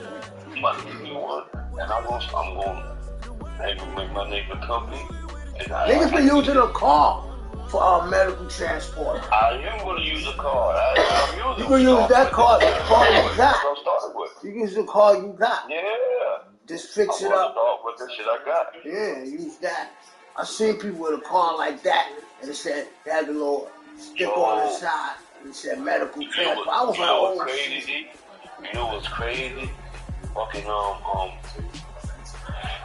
I'm about to give me one, and I'm gonna make my name a company. Niggas be using a car for medical transport. I am gonna use a car. You can use that car you got. You can use the car you got. Yeah. Just fix it up. With the shit I got. Yeah, use that. I seen people with a car like that, and it said they had a little stick on the side. And it said medical transport. I was like, oh, crazy. You know what's crazy? Fucking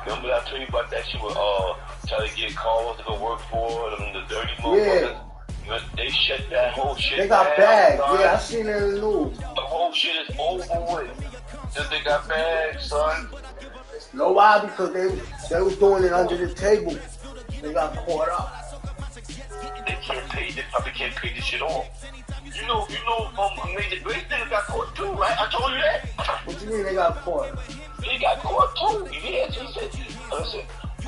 remember I told you about that shit with try to get cars to go work for them, the dirty motherfuckers. Yeah. They shut that whole shit down. They got bags. Yeah, I seen it in the news. The whole shit is over with. Just they got bags, son. No, why? Because they was doing it under the table. They got caught up. They probably can't pay this shit off. You know, Major Grace nigga got caught too, right? I told you that. What you mean they got caught? He got caught too. Yes, he said, listen, I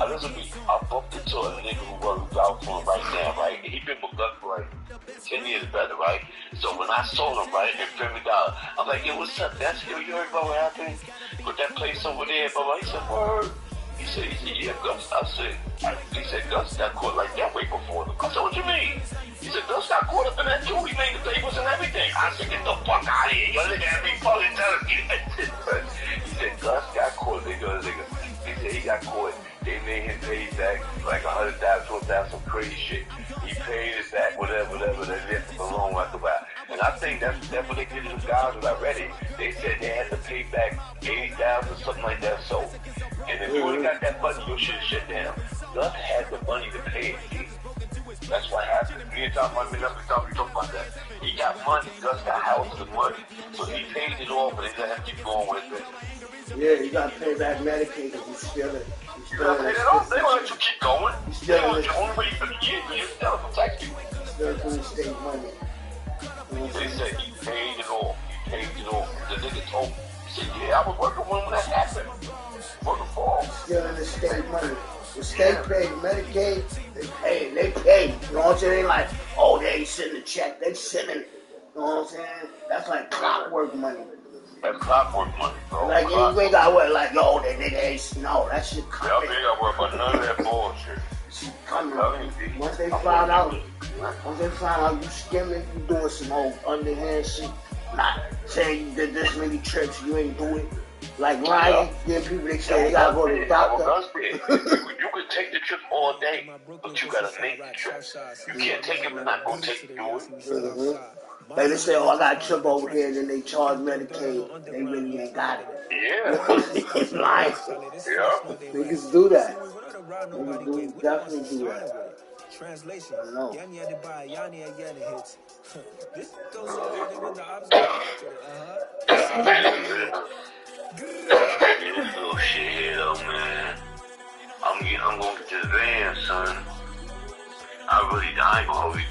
bumped into a nigga who works out for him right now, right? He been booked up for like 10 years better, right? So when I saw him, right, and $50, I'm like, yo, what's up? That's you heard about what happened? With that place over there, bro. He said, word. He said, yeah, Gus. He said, Gus got caught like that way before. I said, what you mean? He said, Gus got caught up in that too. He made the tables and everything. I said, get the fuck out of here. Y'all nigga had me fucking telling me that shit. He said, Gus got caught. He said, he got caught. They made him pay back like $100,000, $200,000, some crazy shit. He paid it back, whatever. They left him alone after a while. And I think that's what they did to the guys when I read it. They said they had to pay back $80,000 or something like that. So, and if you would have got that money, your shit shut down. Gus had the money to pay it. That's what happened. We ain't talking about me. We talking about that. He got money. Gus got houses and money. So he paid it off, but they let him keep going with it. Yeah, you gotta pay back Medicaid because you still in. You gotta pay that off. They don't let you keep going. They don't let you only way for the year. You still protect you. Still doing state money. They said he paid it off. He paid it off. The nigga told me. He said, yeah, I was working when that happened. For the fall. Still in the state money. The state paid Medicaid, they pay. You know what I'm saying? They ain't like, oh, they ain't sending a check. They sending it. You know what I'm saying? That's like clockwork money. That's clockwork money, bro. Like, you ain't got to worry, like, yo, that nigga ain't, no, that shit coming. Y'all ain't got to worry about none of that bullshit. Shit coming. Once they find out you skimming, you doing some old underhand shit, not saying you did this many trips, you ain't do it. Like Ryan, then people they say they gotta go to the doctor. You can take the trip all day, but you gotta make the trip. You can't take it and not gonna take it. Like they say, oh, I got a trip over here, and then they charge Medicaid. They really ain't got it. Yeah. It's lying. Yeah. Niggas do that. Niggas do definitely do that. Translation. I know. This goes on with the This little shit here though, man. I'm gonna get this van, son. I ain't gonna hold you. You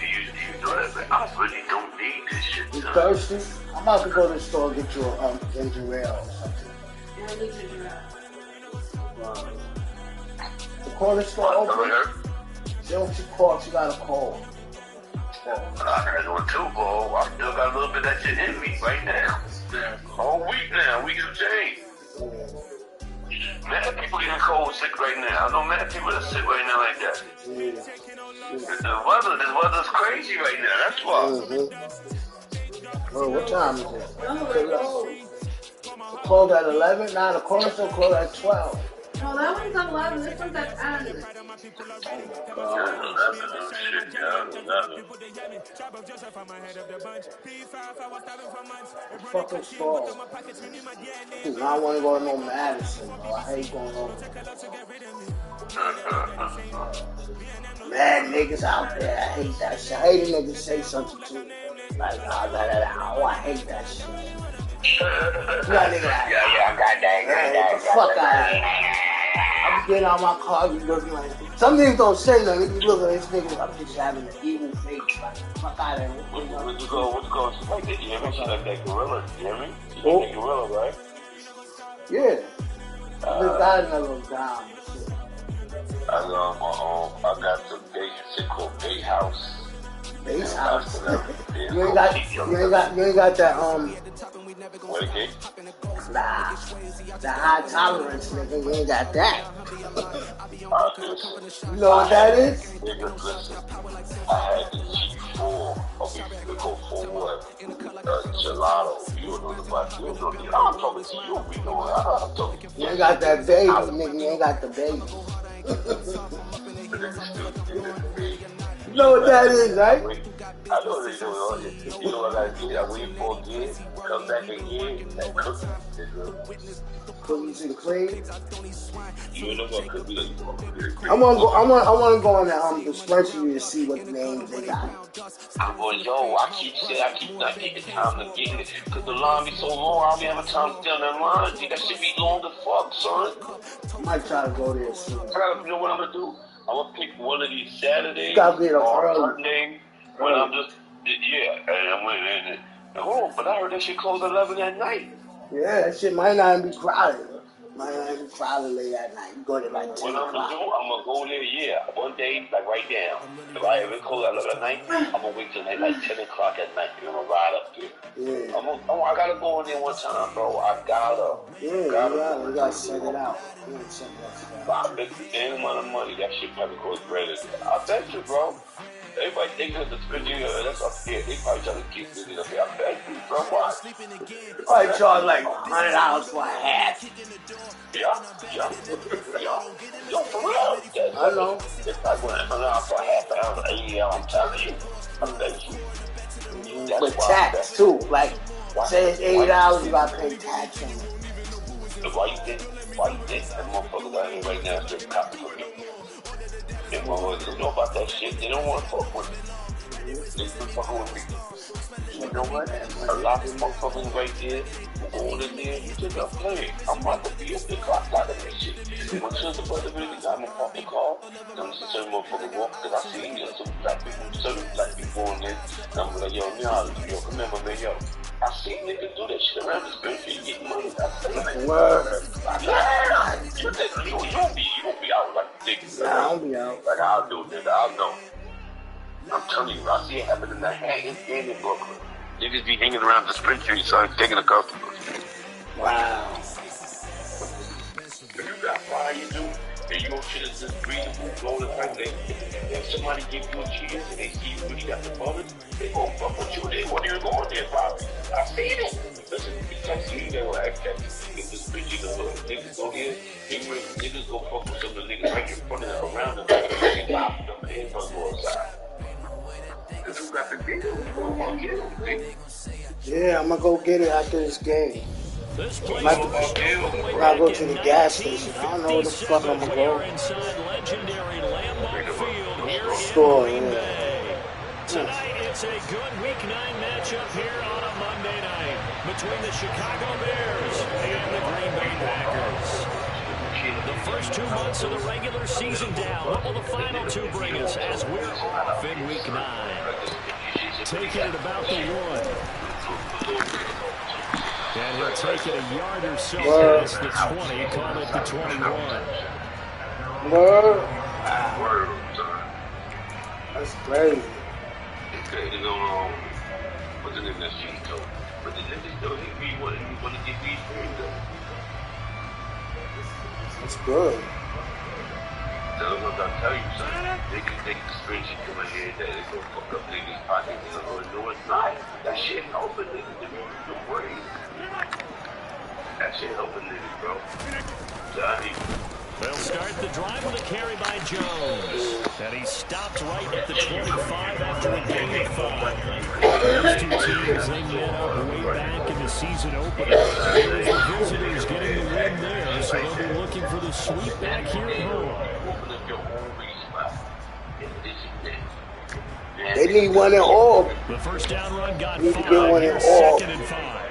know that, but I really don't need this shit, son. You thirsty? I'm about to go to the store and get you a ginger ale or something. Yeah, we ginger ale. The corner store open? She don't see call, she got a call. I heard one too, bro. I still got a little bit of that shit in me right now. Whole week now, week of change. Mad people getting cold sick right now. I know mad people that sick right now like that. The weather's crazy right now. That's why. Oh, what time is it? Closed at 11? Nah, the corner store closed at 12. No, that one's at 11. This one's at 10. Fucking store. I want to go to no Madison, bro. I hate going over. Mad niggas out there. I hate that shit. I hate a nigga say something to me. Like, oh, I hate that shit. Yeah, nigga. Yeah, I got that. Fuck out of here. I be getting out my car, be looking like, some niggas don't say nothing. They be looking at this nigga, I'm just having an evil face. Like, fuck out of here. What you go? She like that, you hear me? She like that gorilla, you hear me? She like that gorilla, right? Yeah. This guy never down. I got some shit called Bay House. Base house. You ain't got that What again? Nah, the high tolerance, nigga. You ain't got that. You know what that is? Nigga, listen. I had the G4. Okay, they go for what? Gelato. You don't know the black. You don't know the. I'm talking to you. We know it. I'm talking to you. You ain't got that baby, nigga. You ain't got the baby. You know what that is, right? I know they do it. You know what I gotta do? I wait for again, come back again, and cook. Cookies and cream. You know what could be? I want to go on the dispensary to see what names they got. I'm going, yo, I keep not taking time to get it, cause the line be so long, I'll be having time to stand in line. That shit be long as fuck, son. I might try to go there soon. You know what I'm gonna do? I'm gonna pick one of these Saturdays or Sunday when I'm just, and I'm in. Oh, but I heard that shit close at 11 at night. Yeah, that shit might not even be crowded. Might not even be crowded late at night. You go there like 10 What I'm gonna do, I'm gonna go there, one day, like right now. If I ever close at 11 at night, I'm gonna wait till like 10 o'clock at night. I'm gonna ride up there. Yeah. I gotta go in there one time, bro. I gotta. You gotta check it out. You gotta check that shit out. I bet any amount of money that shit probably costs better. I bet you, bro. Everybody thinks that the that's up here. They probably trying to keep it up here. I bet you, bro. Why? Probably charge like $100 for a hat. Yeah. Yo, for real. I know. It's like $100 for a half hour, I'm telling you. I bet you. With tax too. Like, say it's $80, you gotta pay tax on it. Why you think that motherfuckers out here right now is just copy for me? Them motherfuckers don't know about that shit. They don't want to fuck with me. They just fucking with me. You know what? A lot of motherfuckers right there who go going in there, you just got playing. I'm about to be up the clock out of that shit. When the brother really got him off the car, them certain motherfucker walk, because I seen you some certain black people on there, and I'm like, yo, remember, man, yo. I see niggas do that shit around this country and get money. I say, like, Word. yeah, you don't be out like niggas. Nah, I don't be out. Like, I'll do, nigga, I'll know. I'm telling you, I see it happen in the hanging and in Brooklyn. Niggas be hanging around the dispensary, son, taking the customers. Wow. If you got fire, you do, and you don't shit is just breathable, blowing the pipe, if somebody give you a cheers and they see you really got the bullets, they gon' fuck with you. They won't even go on there, probably. I seen it. Listen, because you they will act that. If this bitch, niggas go here, niggas go fuck with some of the niggas right in front of them, around them, they pop them, and fuck go outside. If you got the nigga, you gonna get them, nigga. Yeah, I'm gonna go get it after this game. This place I gotta go to the gas station. I don't know where the fuck I'm gonna go. Inside legendary Lambeau Field here Store, in Green yeah. Bay. Tonight, it's a good Week 9 matchup here on a Monday night between the Chicago Bears and the Green Bay Packers. The first 2 months of the regular season down. What will the final 2 bring us as we're off in Week 9? Taking it about the 1. And he'll take it a yard or so past the 20, call it the 21. Word. Word. That's crazy. Okay, you know, what's the name of that shit, though? But the niggas, though, he want to get these things, though. That's good. That's what I tell you, son. Niggas think the spring shit come in here that they gonna fuck up niggas' pockets. No, it's not. That shit helping niggas to the brain. That shit helping niggas, bro. Johnny. They'll start the drive with a carry by Jones. And he stopped right at the 25 after a gain of 5. Those 2 teams, they met up way back in the season opener. There's the visitors getting the win there, so they'll be looking for the sweep back here at home. They need one and all. The first down run got Need to 5. get one and Here's all. 2nd and 5.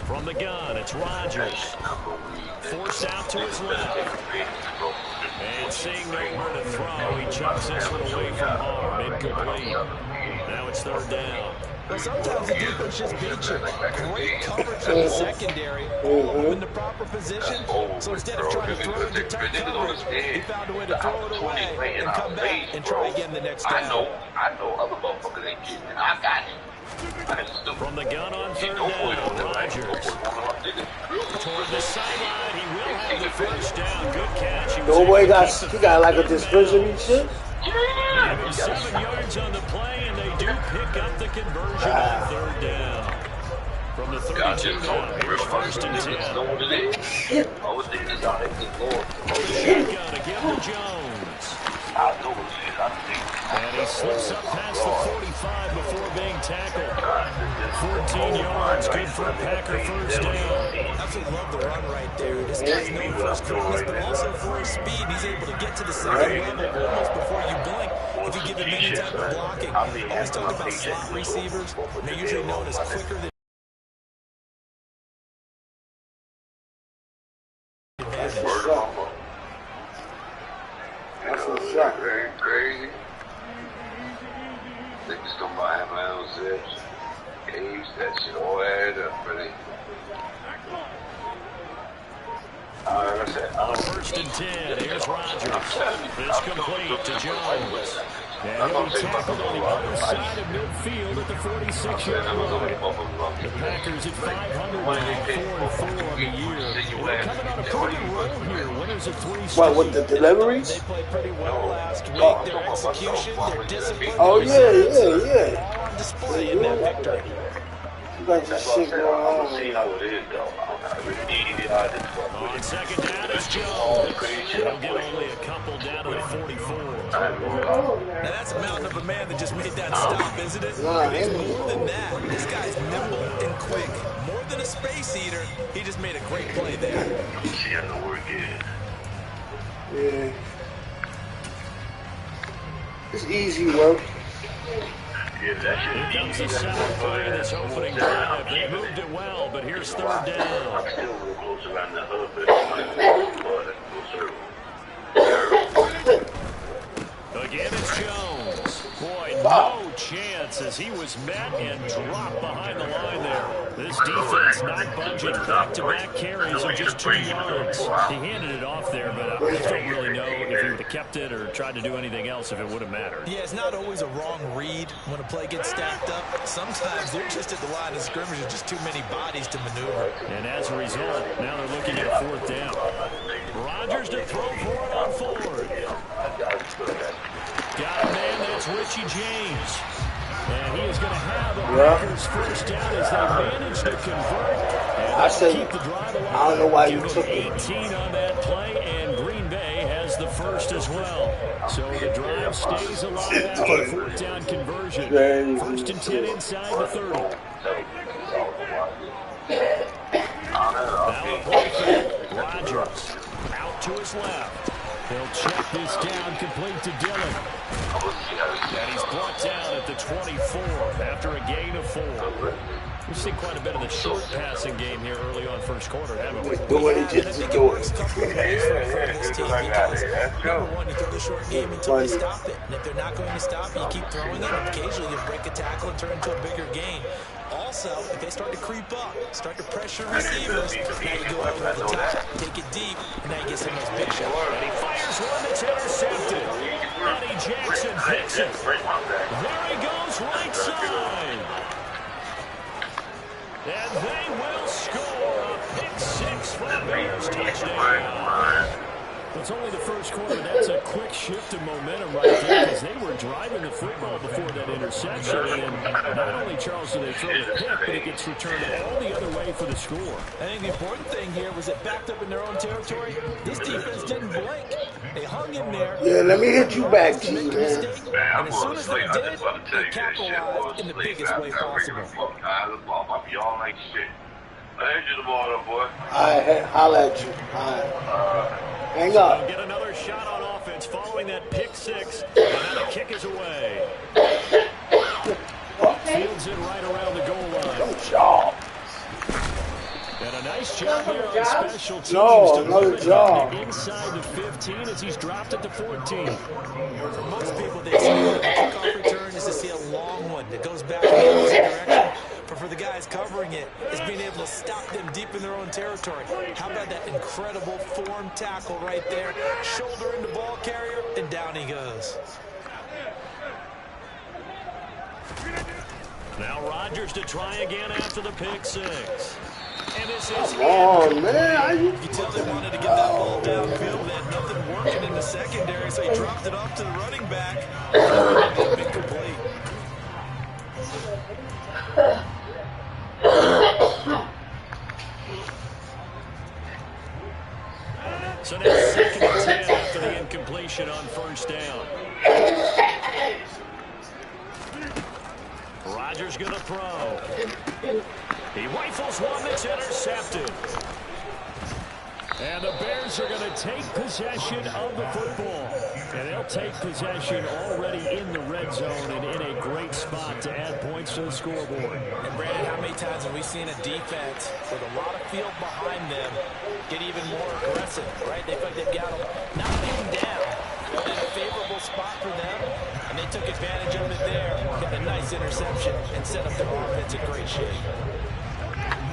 From the gun, it's Rodgers. Forced out to his left. And seeing nowhere to throw, he chucks this one away from harm. Incomplete. Now it's 3rd down. Well, sometimes the defense just beats you. Great coverage from the secondary. All in the proper position. So instead of trying to throw it into tight coverage, he found a way to throw it away and come back and try again the next down. I know other motherfuckers ain't getting it. I got it. From the gun on 3rd down, Rodgers. Toward the sideline, he will have the first down. Good catch. The old boy got like a dispensary shit. Give him 7 yards on the play, and they do pick up the conversion on 3rd down. From the 32 now, here's 1st and 10. Shotgun again to Jones. And he slips up past the 45 before being tackled. 14 yards, good for a Packer first down. Absolutely love the run right there. This guy's known for his quickness, but also for his speed. He's able to get to the second level almost before you blink if you give him any type of blocking. Always talk about slot receivers. They're usually known as quicker than Very crazy. Niggas come by him out zips. Caves, that shit all added up, really. Like I said, On 1st and 10, here's Rodgers. It's complete to Jones. And he'll be tackled on the other side of midfield at the 46-yard line. The Packers at 500 now, 4-4 on the year. They're coming on a pretty good roll here. Winners of 3 straight. What, with the deliveries? they played pretty well last week. Their execution, their discipline. Oh, yeah. All on display in that victory. You got this shit going I'm on. gonna see how it is, though. I really need it out of this fuck with On it. 2nd down, it's Jones. He'll get only a couple down to the 44. Now that's a mountain of a man that just made that stop, isn't it? Nah, It's ain't more than that. This guy's nimble and quick. More than a space eater. He just made a great play there. See how the work is. Yeah. It's easy work. Here comes the second play in this opening drive. They moved it well, but here's third down. Again, it's Jones. Boy, no chance as he was met and dropped behind the line there. This defense not budging. Back-to-back carries of just 2 yards. He handed it off there, but I just don't really know if he would have kept it or tried to do anything else if it would have mattered. Yeah, it's not always a wrong read when a play gets stacked up. Sometimes they're just at the line of scrimmage with just too many bodies to maneuver. And as a result, now they're looking at 4th down. Rodgers to throw for it on 4th. Got a man, that's Richie James. And he is going to have a Packers first down as they manage to convert. And I said, keep the drive alive. I don't know why you Give took him it. 18 on that play, and Green Bay has the first as well. So the drive stays alive after the 4th down conversion. 1st and 10 inside the 30. Now a play fake. Rodgers out to his left. He'll check this down, complete to Dillon. And he's brought down at the 24 after a gain of 4. We've seen quite a bit of the short passing game here early on first quarter, haven't we? Do what he just do it. Number one, you throw the short game until they stop it. And if they're not going to stop it, you keep throwing it. Occasionally, you break a tackle and turn into a bigger gain. Also, if they start to creep up, start to pressure receivers, now you go over the top, take it deep, and now you get some of those big shots. And he fires one that's intercepted. Eddie Jackson picks it. There he goes, right side. And they will score a pick-6 for a Bears touchdown. It's only the first quarter. That's a quick shift of momentum right there because they were driving the football before that interception. And not only, Charles, do they throw the pick, but it gets returned all the other way for the score. I think the important thing here was it backed up in their own territory. This defense didn't blink. They hung in there. Yeah, let me hit you back, G, man. And as soon as they did, they capitalized in the biggest way possible. Y'all like shit. I hit you the ball, though, boy. I holla at you. Hang So up. get another shot on offense following that pick-6. And now the kick is away. Fields it right around the goal line. Good job. And a nice job there on special teams. No, another job. Inside the 15 as he's dropped it to 14. For most people, they say that the kickoff return is to see a long one that goes back in the opposite direction. But for the guys covering it, it's being able to stop them deep in their own territory. How about that incredible form tackle right there? Shoulder into ball carrier, and down he goes. Now Rodgers to try again after the pick-6. And this is Come on, man. You can tell they wanted to get that ball downfield. They had nothing working in the secondary, so he dropped it off to the running back. Incomplete. So now 2nd and 10 after the incompletion on first down. Rodgers going to throw. He rifles one that's intercepted. And the Bears are going to take possession of the football. And they'll take possession already in the red zone and in a great spot to add points to the scoreboard. And Brandon, how many times have we seen a defense with a lot of field behind them get even more aggressive, right? They feel like they've got them not beaten down, but in a favorable spot for them, and they took advantage of it there, got a nice interception, and set up their offense in great shape.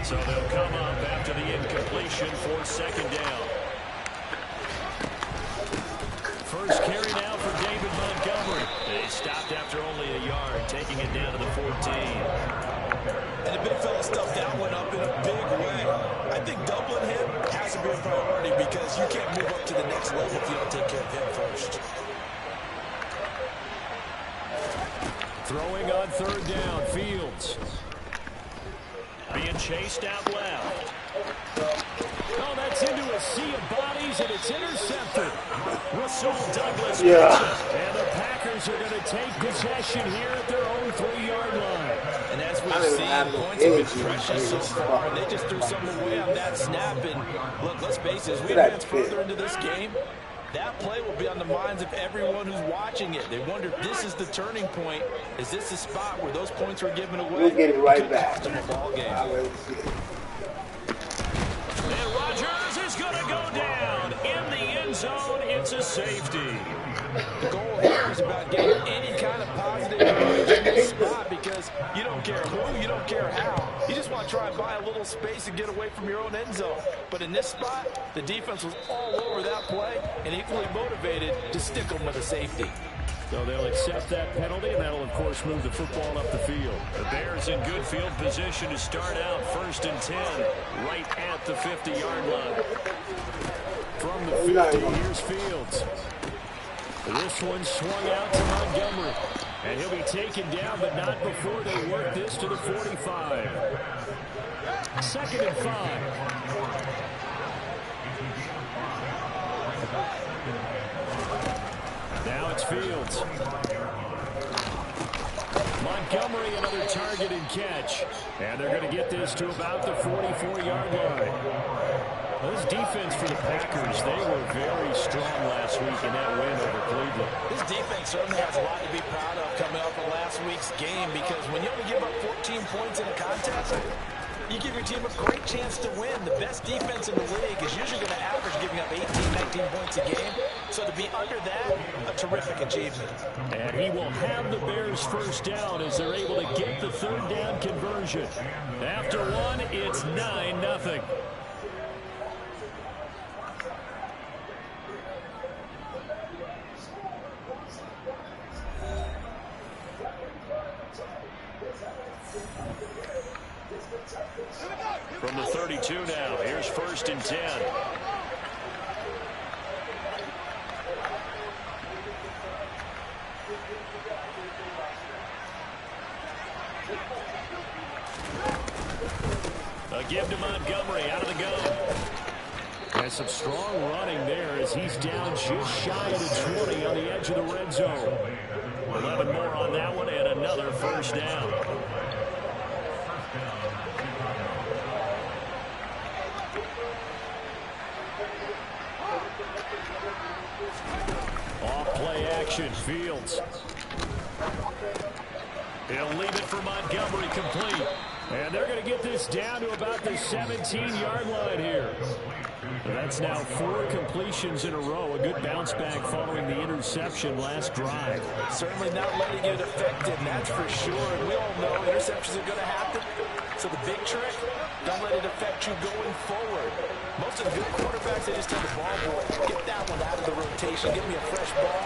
So they'll come up after the incompletion for 2nd down. First carry now for David Montgomery. They stopped after only a yard, taking it down to the 14. And the big fella stuffed that one up in a big way. I think doubling him has to be a priority because you can't move up to the next level if you don't take care of him first. Throwing on 3rd down, Fields. Being chased out left. Oh, that's into a sea of bodies, and it's intercepted. Russell Douglas. And the Packers are going to take possession here at their own 3-yard line. And as we've seen, points have been precious so far. They just threw something away on that snap. And look, let's face it, as we advance further into this game, That play will be on the minds of everyone who's watching it. They wonder if this is the turning point. Is this the spot where those points were given away? We'll get it right back. Cost them a ball game. And Rodgers is going to go down. In the end zone, it's a safety. The goal here is about getting any kind of positive yardage in this spot because you don't care who, you don't care how. You just want to try and buy a little space and get away from your own end zone. But in this spot, the defense was all over that play and equally motivated to stick them with a safety. So they'll accept that penalty, and that'll, of course, move the football up the field. The Bears in good field position to start out 1st and 10, right at the 50-yard line. From the 50, here's Fields. This one swung out to Montgomery. And he'll be taken down, but not before they work this to the 45. 2nd and 5. Now it's Fields. Montgomery, another target and catch. And they're going to get this to about the 44-yard line. Well, this defense for the Packers, they were very strong last week in that win over Cleveland. This defense certainly has a lot to be proud of coming off of last week's game because when you only give up 14 points in a contest, you give your team a great chance to win. The best defense in the league is usually going to average giving up 18, 19 points a game. So to be under that, a terrific achievement. And he will have the Bears first down as they're able to get the 3rd down conversion. After one, it's 9-0. From the 32 now, here's 1st and 10. A give to Montgomery out of the gun. And some strong running there as he's down just shy of the 20 on the edge of the red zone. 11 more on that one and another 1st down. Off-play action, Fields. He'll leave it for Montgomery complete. And they're going to get this down to about the 17-yard line here. That's now 4 completions in a row. A good bounce back following the interception last drive. Certainly not letting it affect him, that's for sure. And we all know interceptions are going to happen. So the big trick, don't let it affect you going forward. Most of the good quarterbacks, they just tell the ball boy, get that one out of the rotation, give me a fresh ball,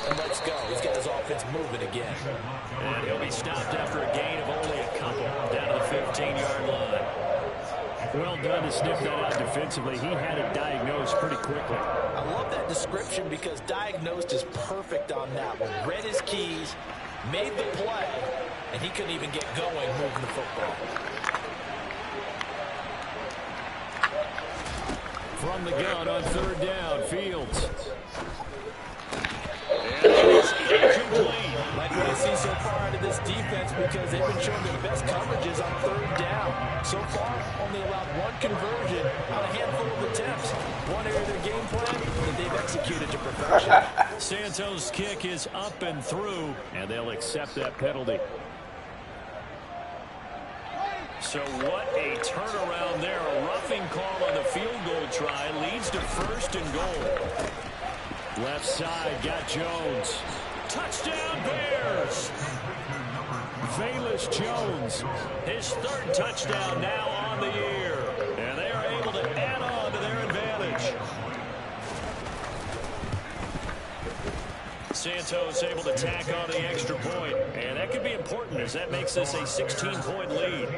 and let's go. He's got his offense moving again. And he'll be stopped after a gain of only a couple, down to the 15-yard line. Well done to sniff that out defensively. He had it diagnosed pretty quickly. I love that description because diagnosed is perfect on that one. Read his keys, made the play, and he couldn't even get going moving the football. From the gun on 3rd down, Fields. And it's incomplete. Like what I see so far out of this defense because they've been showing their best coverages on 3rd down. So far, only allowed 1 conversion on a handful of attempts. One area of their game plan that they've executed to perfection. Santos' kick is up and through, and they'll accept that penalty. So what a turnaround there. A roughing call on the field goal try leads to 1st and goal. Left side got Jones. Touchdown Bears! Velus Jones, his 3rd touchdown now on the year. And they are able to add on to their advantage. Santos able to tack on the extra point. And that could be important as that makes this a 16-point lead.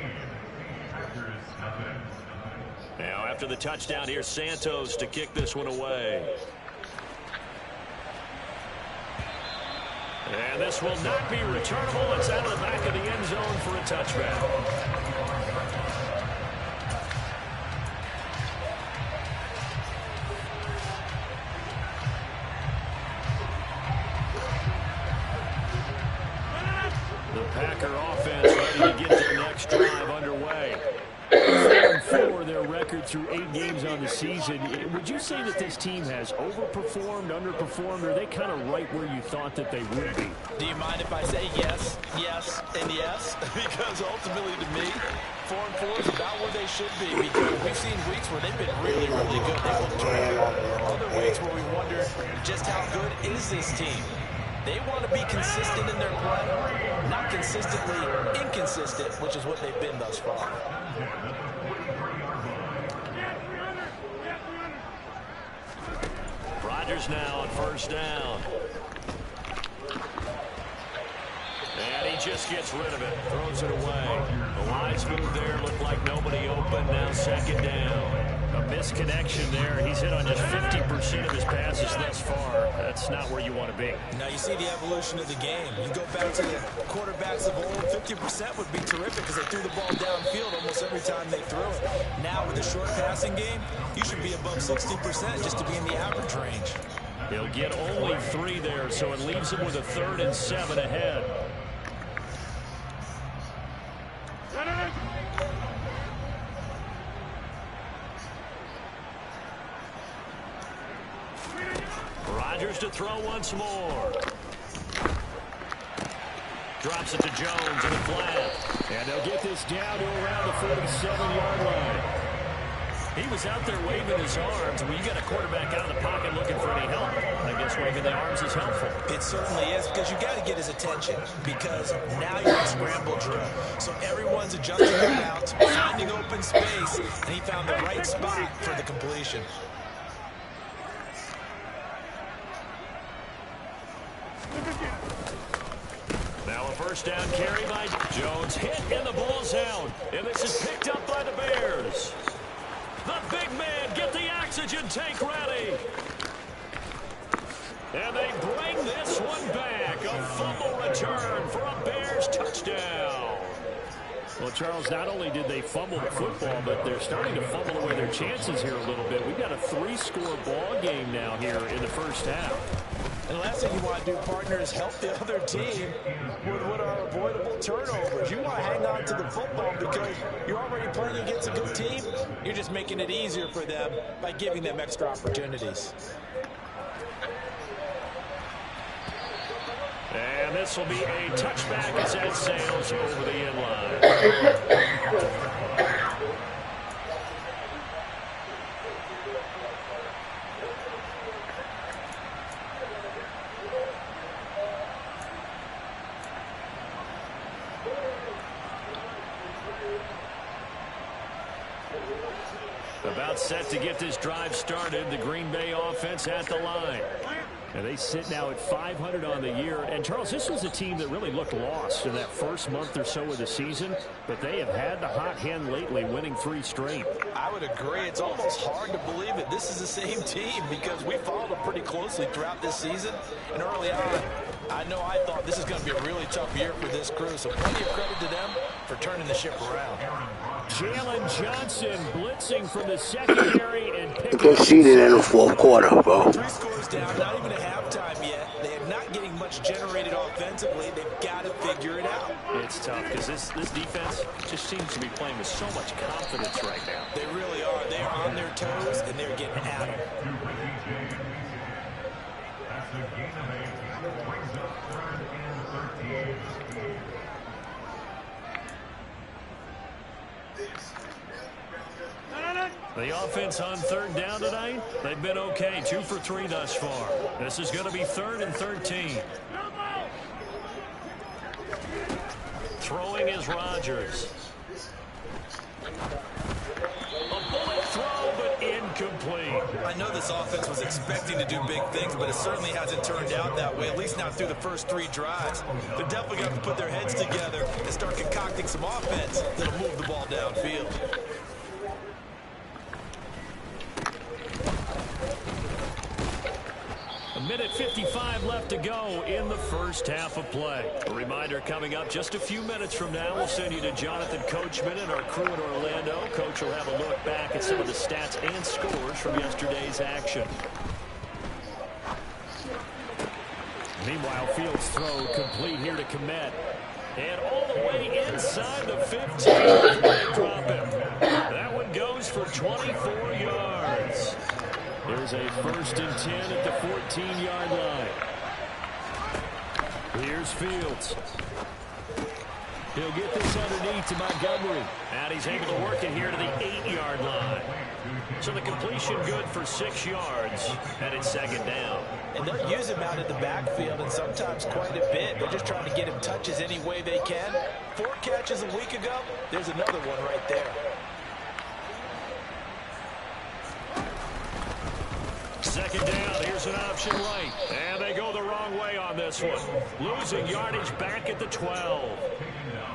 Now after the touchdown, here's Santos to kick this one away. And this will not be returnable. It's out of the back of the end zone for a touchback. The Packer offense ready to get their next drive underway. 4-4 their record through 8 games on the season. Would you say that this team has overperformed, underperformed, or are they kind of right where you thought that they would be? Do you mind if I say yes, yes, and yes? Because ultimately to me, 4-4 is about where they should be, because we've seen weeks where they've been really, really good. They look terrible. Other weeks where we wondered just how good is this team. They want to be consistent in their play, not consistently inconsistent, which is what they've been thus far. Rodgers now on first down. And he just gets rid of it, throws it away. The lines move there, looked like nobody open, now second down. A misconnection there. He's hit on just 50% of his passes thus far. That's not where you want to be. Now you see the evolution of the game. You go back to the quarterbacks of old, 50% would be terrific because they threw the ball downfield almost every time they threw it. Now with the short passing game, you should be above 60% just to be in the average range. He'll get only 3 there, so it leaves him with a 3rd and 7 ahead. Rodgers to throw once more. Drops it to Jones in the flat. And they'll get this down to around the 47-yard line. He was out there waving his arms. When you got a quarterback out of the pocket looking for any help, I guess waving the arms is helpful. It certainly is, because you got to get his attention, because now you're in scramble drill. So everyone's adjusting their routes, finding open space, and he found the right spot for the completion. Now a first down carry by Jones. Hit and the ball's out. And this is picked up by the Bears. The big man, get the oxygen tank ready. And they bring this one back. A fumble return for a Bears touchdown. Well, Charles, not only did they fumble the football, but they're starting to fumble away their chances here a little bit. We've got a 3-score ball game now here in the first half. And the last thing you want to do, partner, is help the other team with what are avoidable turnovers. You want to hang on to the football because you're already playing against a good team. You're just making it easier for them by giving them extra opportunities. And this will be a touchback as that sails over the end line. About set to get this drive started. The Green Bay offense at the line. And they sit now at 500 on the year. And, Charles, this was a team that really looked lost in that first month or so of the season. But they have had the hot hand lately, winning 3 straight. I would agree. It's almost hard to believe it. This is the same team because we followed them pretty closely throughout this season. And early on, I thought this is going to be a really tough year for this crew. So plenty of credit to them for turning the ship around. Jalen Johnson blitzing from the secondary and picking. Conceded in the 4th quarter, bro. 3 scores down, not even a halftime yet. They are not getting much generated offensively. They've got to figure it out. It's tough because this defense just seems to be playing with so much confidence right now. They really are. They are on their toes, and they're getting at them. The offense on 3rd down tonight, they've been okay. 2 for 3 thus far. This is going to be 3rd and 13. Throwing is Rodgers. A bullet throw, but incomplete. I know this offense was expecting to do big things, but it certainly hasn't turned out that way, at least not through the first 3 drives. They're definitely going to put their heads together and start concocting some offense that'll move the ball downfield. A minute 55 left to go in the first half of play. A reminder coming up just a few minutes from now. We'll send you to Jonathan Coachman and our crew in Orlando. Coach will have a look back at some of the stats and scores from yesterday's action. Meanwhile, Fields' throw complete here to Komet. And all the way inside the 15 before they drop him. That one goes for 24 yards. There's a 1st and 10 at the 14-yard line. Here's Fields. He'll get this underneath to Montgomery. And he's able to work it here to the 8-yard line. So the completion good for 6 yards, and it's 2nd down. And they'll use him out in the backfield, and sometimes quite a bit. They're just trying to get him touches any way they can. 4 catches a week ago. There's another one right there. Second down, here's an option right. And they go the wrong way on this one. Losing yardage back at the 12.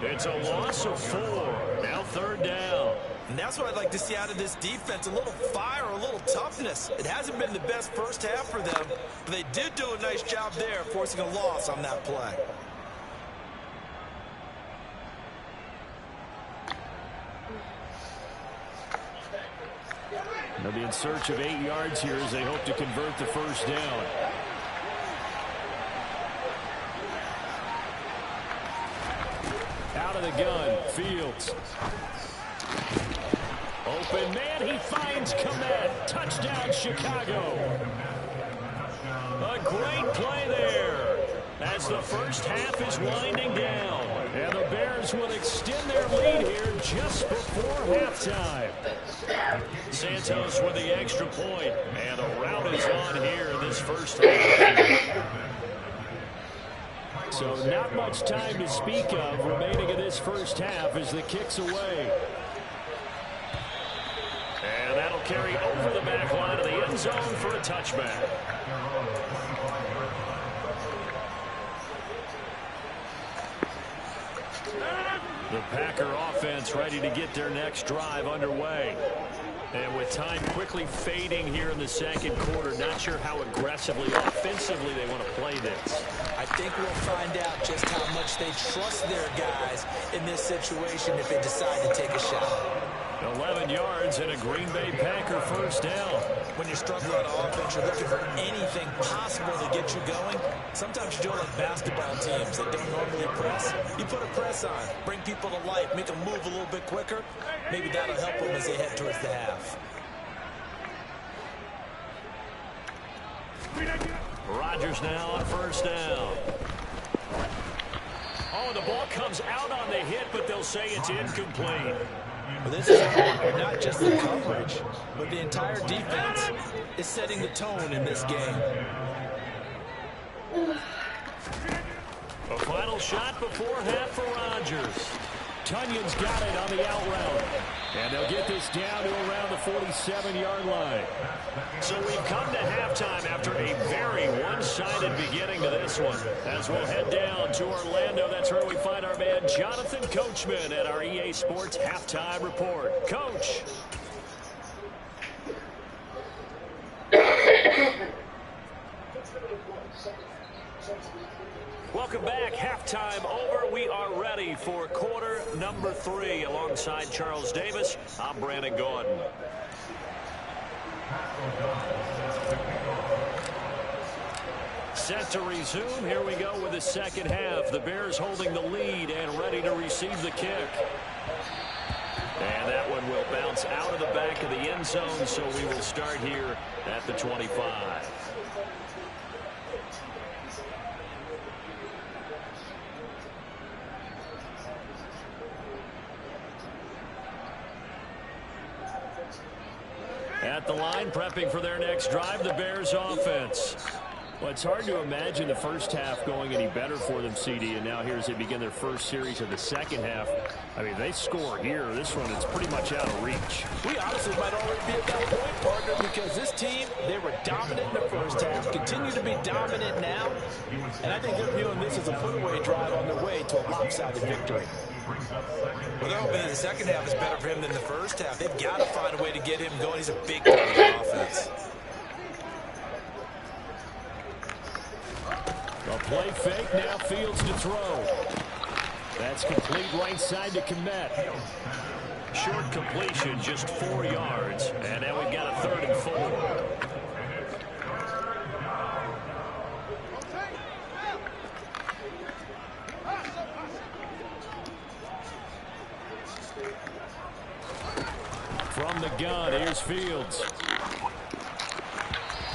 It's a loss of 4. Now 3rd down. And that's what I'd like to see out of this defense. A little fire, a little toughness. It hasn't been the best first half for them, but they did do a nice job there, forcing a loss on that play. They'll be in search of 8 yards here as they hope to convert the 1st down. Out of the gun, Fields. Open man, he finds Komet. Touchdown, Chicago. A great play there as the first half is winding down. And the Bears will extend their lead here just before halftime. Santos with the extra point, and a rout is on here in this first half. So not much time to speak of remaining in this first half as the kick's away. And that'll carry over the back line of the end zone for a touchback. The Packer offense ready to get their next drive underway. And with time quickly fading here in the 2nd quarter, not sure how aggressively, offensively they want to play this. I think we'll find out just how much they trust their guys in this situation if they decide to take a shot. 11 yards and a Green Bay Packer 1st down. When you're struggling on offense, you're looking for anything possible to get you going. Sometimes you do it like basketball teams that don't normally press. You put a press on, bring people to life, make them move a little bit quicker. Maybe that'll help them as they head towards the half. Rodgers now on 1st down. Oh, the ball comes out on the hit, but they'll say it's incomplete. Well, this is not just the coverage, but the entire defense is setting the tone in this game. A final shot before half for Rodgers. Tunyon's got it on the out route. And they'll get this down to around the 47-yard line. So we've come to halftime after a very one-sided beginning to this one. As we'll head down to Orlando, that's where we find our man Jonathan Coachman at our EA Sports Halftime Report. Coach. Welcome back. Halftime over. We are ready for quarter number 3. Alongside Charles Davis, I'm Brandon Gordon. Set to resume. Here we go with the 2nd half. The Bears holding the lead and ready to receive the kick. And that one will bounce out of the back of the end zone, so we will start here at the 25. At the line, prepping for their next drive, the Bears offense. Well, it's hard to imagine the first half going any better for them, CD, and now here as they begin their first series of the 2nd half. I mean, they score here. This one, it's pretty much out of reach. We honestly might already be at that point, partner, because this team, they were dominant in the first half, continue to be dominant now, and I think they're viewing this as a put-away drive on their way to a lopsided victory. Well, they're hoping that the 2nd half is better for him than the first half. They've got to find a way to get him going. He's a big part of the offense. A play fake, now Fields to throw. That's complete right side to Komet. Short completion, just 4 yards. And now we've got a 3rd and 4. from the gun. Here's Fields.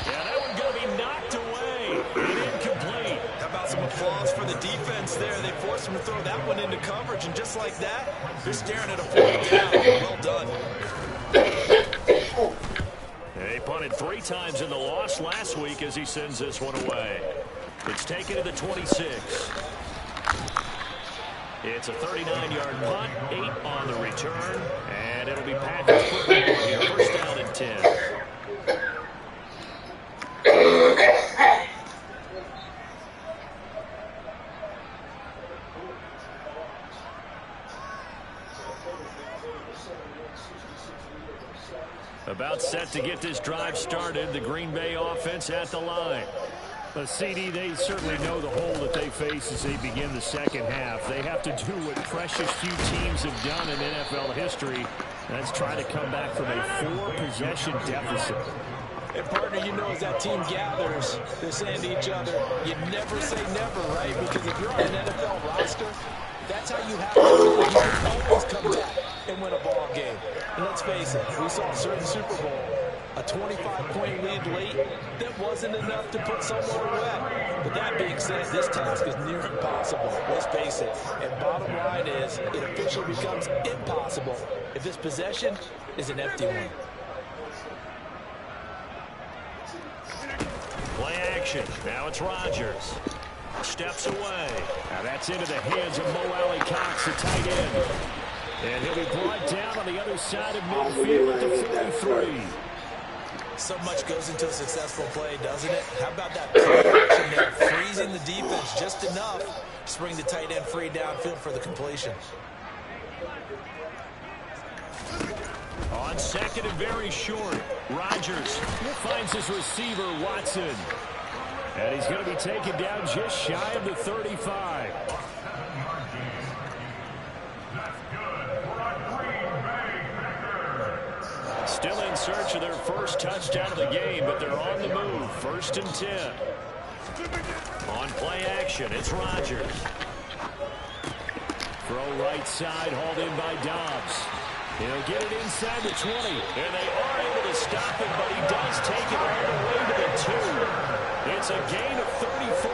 Yeah, that one's going to be knocked away and incomplete. How about some applause for the defense there? They forced him to throw that one into coverage, and just like that, they're staring at a 4th down. Well done. They punted 3 times in the loss last week as he sends this one away. It's taken to the 26. It's a 39-yard punt, 8 on the return, and it'll be Packers football here. First down and 10. About set to get this drive started. The Green Bay offense at the line. CD, they certainly know the hole that they face as they begin the second half. They have to do what precious few teams have done in NFL history. That's try to come back from a 4-possession deficit. And, partner, you know as that team gathers, they're saying to each other, you never say never, right? Because if you're on an NFL roster, that's how you have to do it. You can always come back and win a ball game. And let's face it, we saw a certain Super Bowl, a 25-point lead late that wasn't enough to put someone away. But that being said, this task is near impossible. Let's face it. And bottom line is, it officially becomes impossible if this possession is an empty one. Play action. Now it's Rodgers. Steps away. Now that's into the hands of Mo Alley Cox, the tight end. And he'll be brought down on the other side of midfield at the 43. So much goes into a successful play, doesn't it? How about that play action there, freezing the defense just enough to bring the tight end free downfield for the completion. On second and very short, Rodgers finds his receiver, Watson. And he's going to be taken down just shy of the 35. Still in search of their first touchdown of the game, but they're on the move. 1st and 10. On play action, it's Rodgers. Throw right side, hauled in by Dobbs. He'll get it inside the 20, and they are able to stop him, but he does take it all the way to the 2. It's a gain of 34.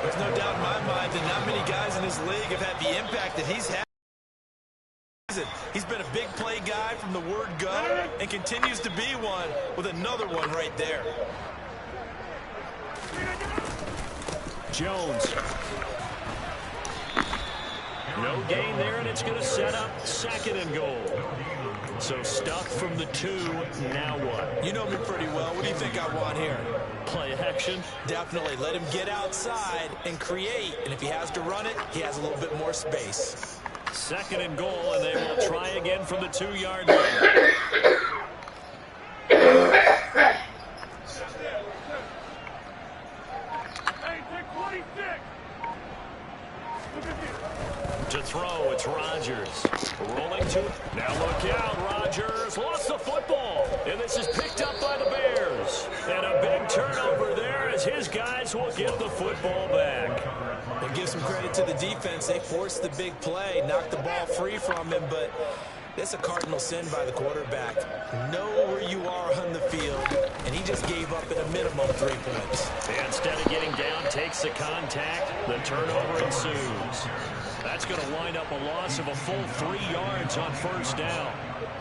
There's no doubt in my mind that not many guys in this league have had the impact that he's had. He's been a big play guy from the word go and continues to be one with another one right there. Jones. No gain there, and it's going to set up 2nd and goal. So stuck from the 2, now what? You know me pretty well. What do you think I want here? Play action? Definitely. Let him get outside and create. And if he has to run it, he has a little bit more space. 2nd and goal, and they will try again from the 2-yard line. To throw, it's Rodgers. Rolling to it. Now look out, Rodgers lost the football. And this is picked up by the Bears. And a big turnover there as his guys will get the football back. And give some credit to the defense. They forced the big play, knocked the ball free from him, but that's a cardinal sin by the quarterback. Know where you are on the field, and he just gave up at a minimum 3 points. And instead of getting down, takes the contact, the turnover ensues. That's going to wind up a loss of a full 3 yards on 1st down.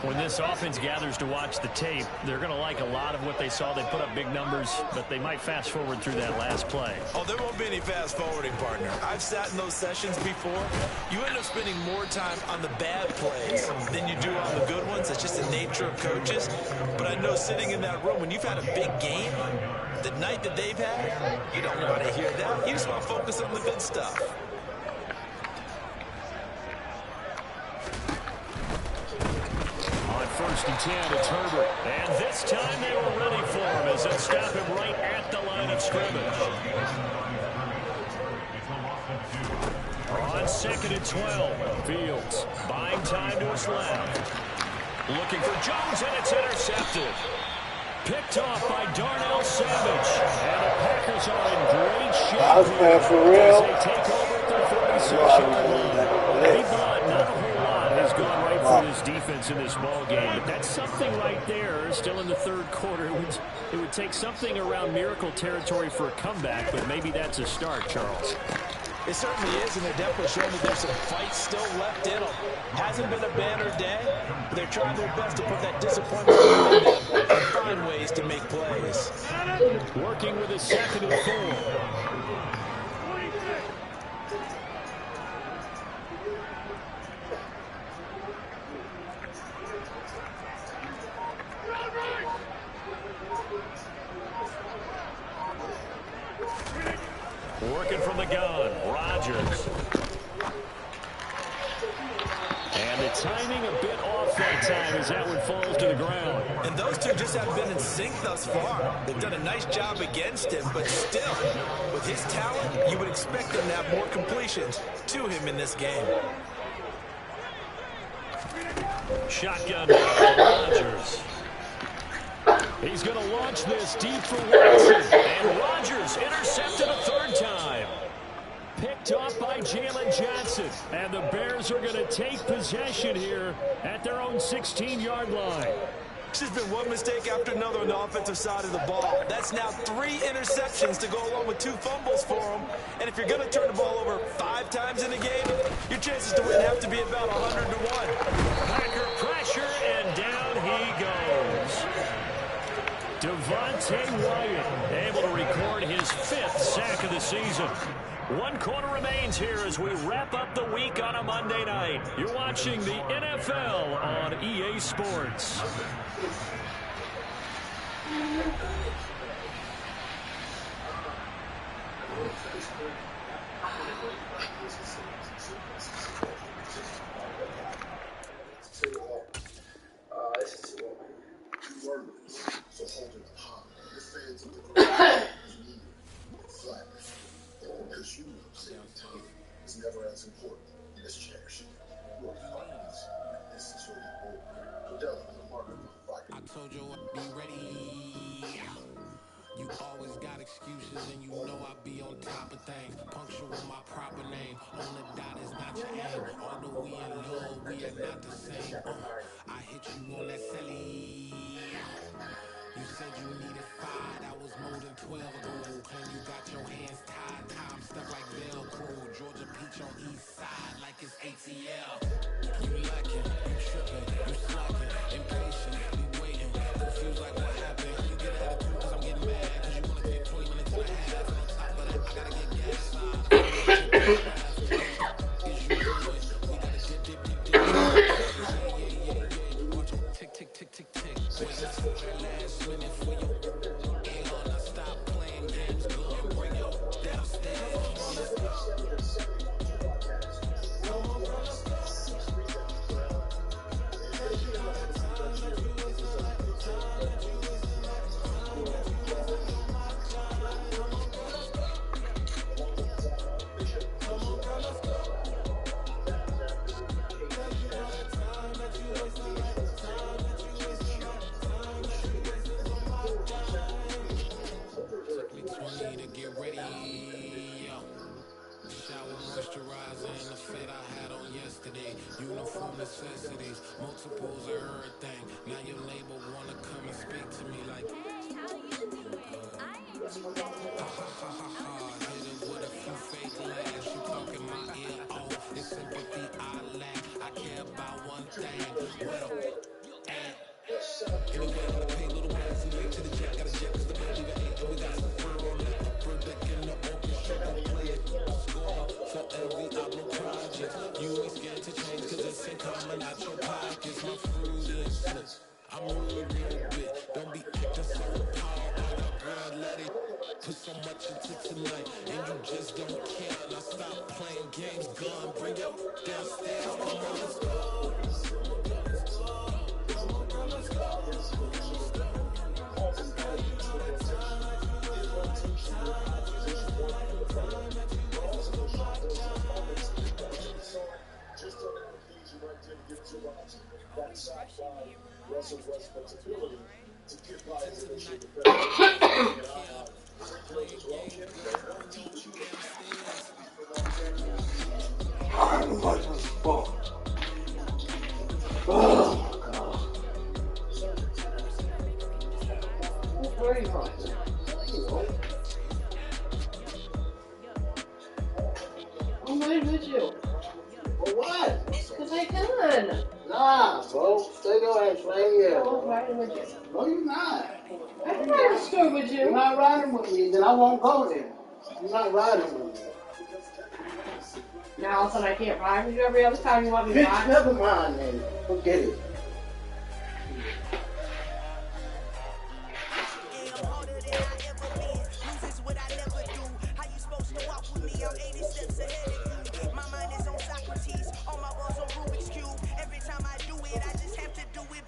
When this offense gathers to watch the tape, they're going to like a lot of what they saw. They put up big numbers, but they might fast forward through that last play. Oh, there won't be any fast forwarding, partner. I've sat in those sessions before. You end up spending more time on the bad plays than you do on the good ones. That's just the nature of coaches. But I know sitting in that room, when you've had a big game, the night that they've had, you don't want to hear that. You just want to focus on the good stuff. On 1st and 10, it's Herbert. And this time they were ready for him as they stop him right at the line of scrimmage. On 2nd and 12, Fields buying time to his left. Looking for Jones, and it's intercepted. Picked off by Darnell Savage. And the Packers are in great shape. I was playing for real. As they take over at their 46-yard line. Not a whole lot has gone right for this Eagles defense in this ball game, but that's something right there. Still in the third quarter. It would take something around miracle territory for a comeback, but maybe that's a start, Charles. It certainly is, and they're definitely showing that there's some fight still left in them. Hasn't been a banner day, but they're trying their best to put that disappointment behind them and find ways to make plays. Working with a 2nd and 4. Working from the gun, Rodgers. And the timing a bit off that time as that one falls to the ground. And those two just haven't been in sync thus far. They've done a nice job against him, but still, with his talent, you would expect them to have more completions to him in this game. Shotgun Rodgers. He's going to launch this deep for Watson. And Rodgers intercepted a 3rd time. Picked off by Jalen Johnson. And the Bears are going to take possession here at their own 16-yard line. This has been one mistake after another on the offensive side of the ball. That's now 3 interceptions to go along with 2 fumbles for them. And if you're going to turn the ball over 5 times in a game, your chances to win have to be about 100 to 1. Packer pressure, and down he goes. Devontae Wyatt able to record his 5th sack of the season. 1 quarter remains here as we wrap up the week on a Monday night. You're watching the NFL on EA Sports. Because you know saving time is never as important as cherishing your finance. This is really old. Modelo is a market for fire. I told you I'd be ready. You always got excuses and you know I be on top of things. Punctual with my proper name. On the dot is not your aim. Although we in love, we are not the same. I hit you on that celly. You said you needed 5, that was more than 12 ago. And you got your hands tied, time stuck like Velcro. Georgia Peach on east side like it's ATL. You lacking, you tripping, you slacking, impatient, we waiting, confused like what happened. You get attitude cause I'm getting mad, cause you wanna take 20 minutes and a half. And on top of that, I gotta get gas line. Is you good? We gotta dip. Yeah. Watch them tick, tick, tick, tick, tick. Wait, that's for the last minute for you. And I stop playing games, go and bring you downstairs. Necessities, multiples of everything. Now your neighbor wanna come and speak to me like, hey, how you doing? Ha ha ha ha ha. Hit it with a few fake laughs. You talking my ear off. It's sympathy I lack. I care about one thing. Where the at? Anyway, I'm gonna pay little ones and wait to the jet. Got a jet cause the baby got 8 and we got some fur on that. Upper deck in the orchestra. Don't play it. Score for every album project. You ain't scared to change cause it's ain't coming out your pockets. My fruit is I'm really real bit. Don't be acting so powerful. Girl, let it put so much into tonight. And you just don't care. Now stop playing games. Gun, bring your downstairs. Come on, let's go. Russell's responsibility to get by his initiative. I don't like this ball. I'm riding with you. For what? Because I can. Nah, bro. Stay your ass right here. No, I'm riding with you. No, you're not. I can ride to the store with you. You're not riding with me, then I won't go there. You're not riding with me. Now all of a sudden I can't ride with you every other time you want me to Bitch, ride? never mind, man. Forget it.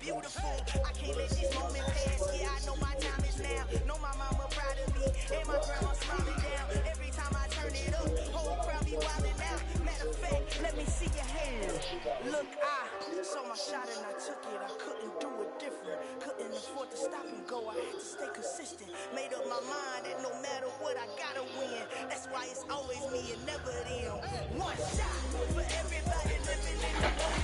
I can't let this moment pass. Yeah, I know my time is now. Know my mama proud of me, and my grandma smiling down. Every time I turn it up, whole crowd be wildin' out. Matter of fact, let me see your hands. Look, I saw my shot and I took it. I couldn't do it different. Couldn't afford to stop and go. I had to stay consistent. Made up my mind that no matter what, I gotta win. That's why it's always me and never them. One shot for everybody living in the moment.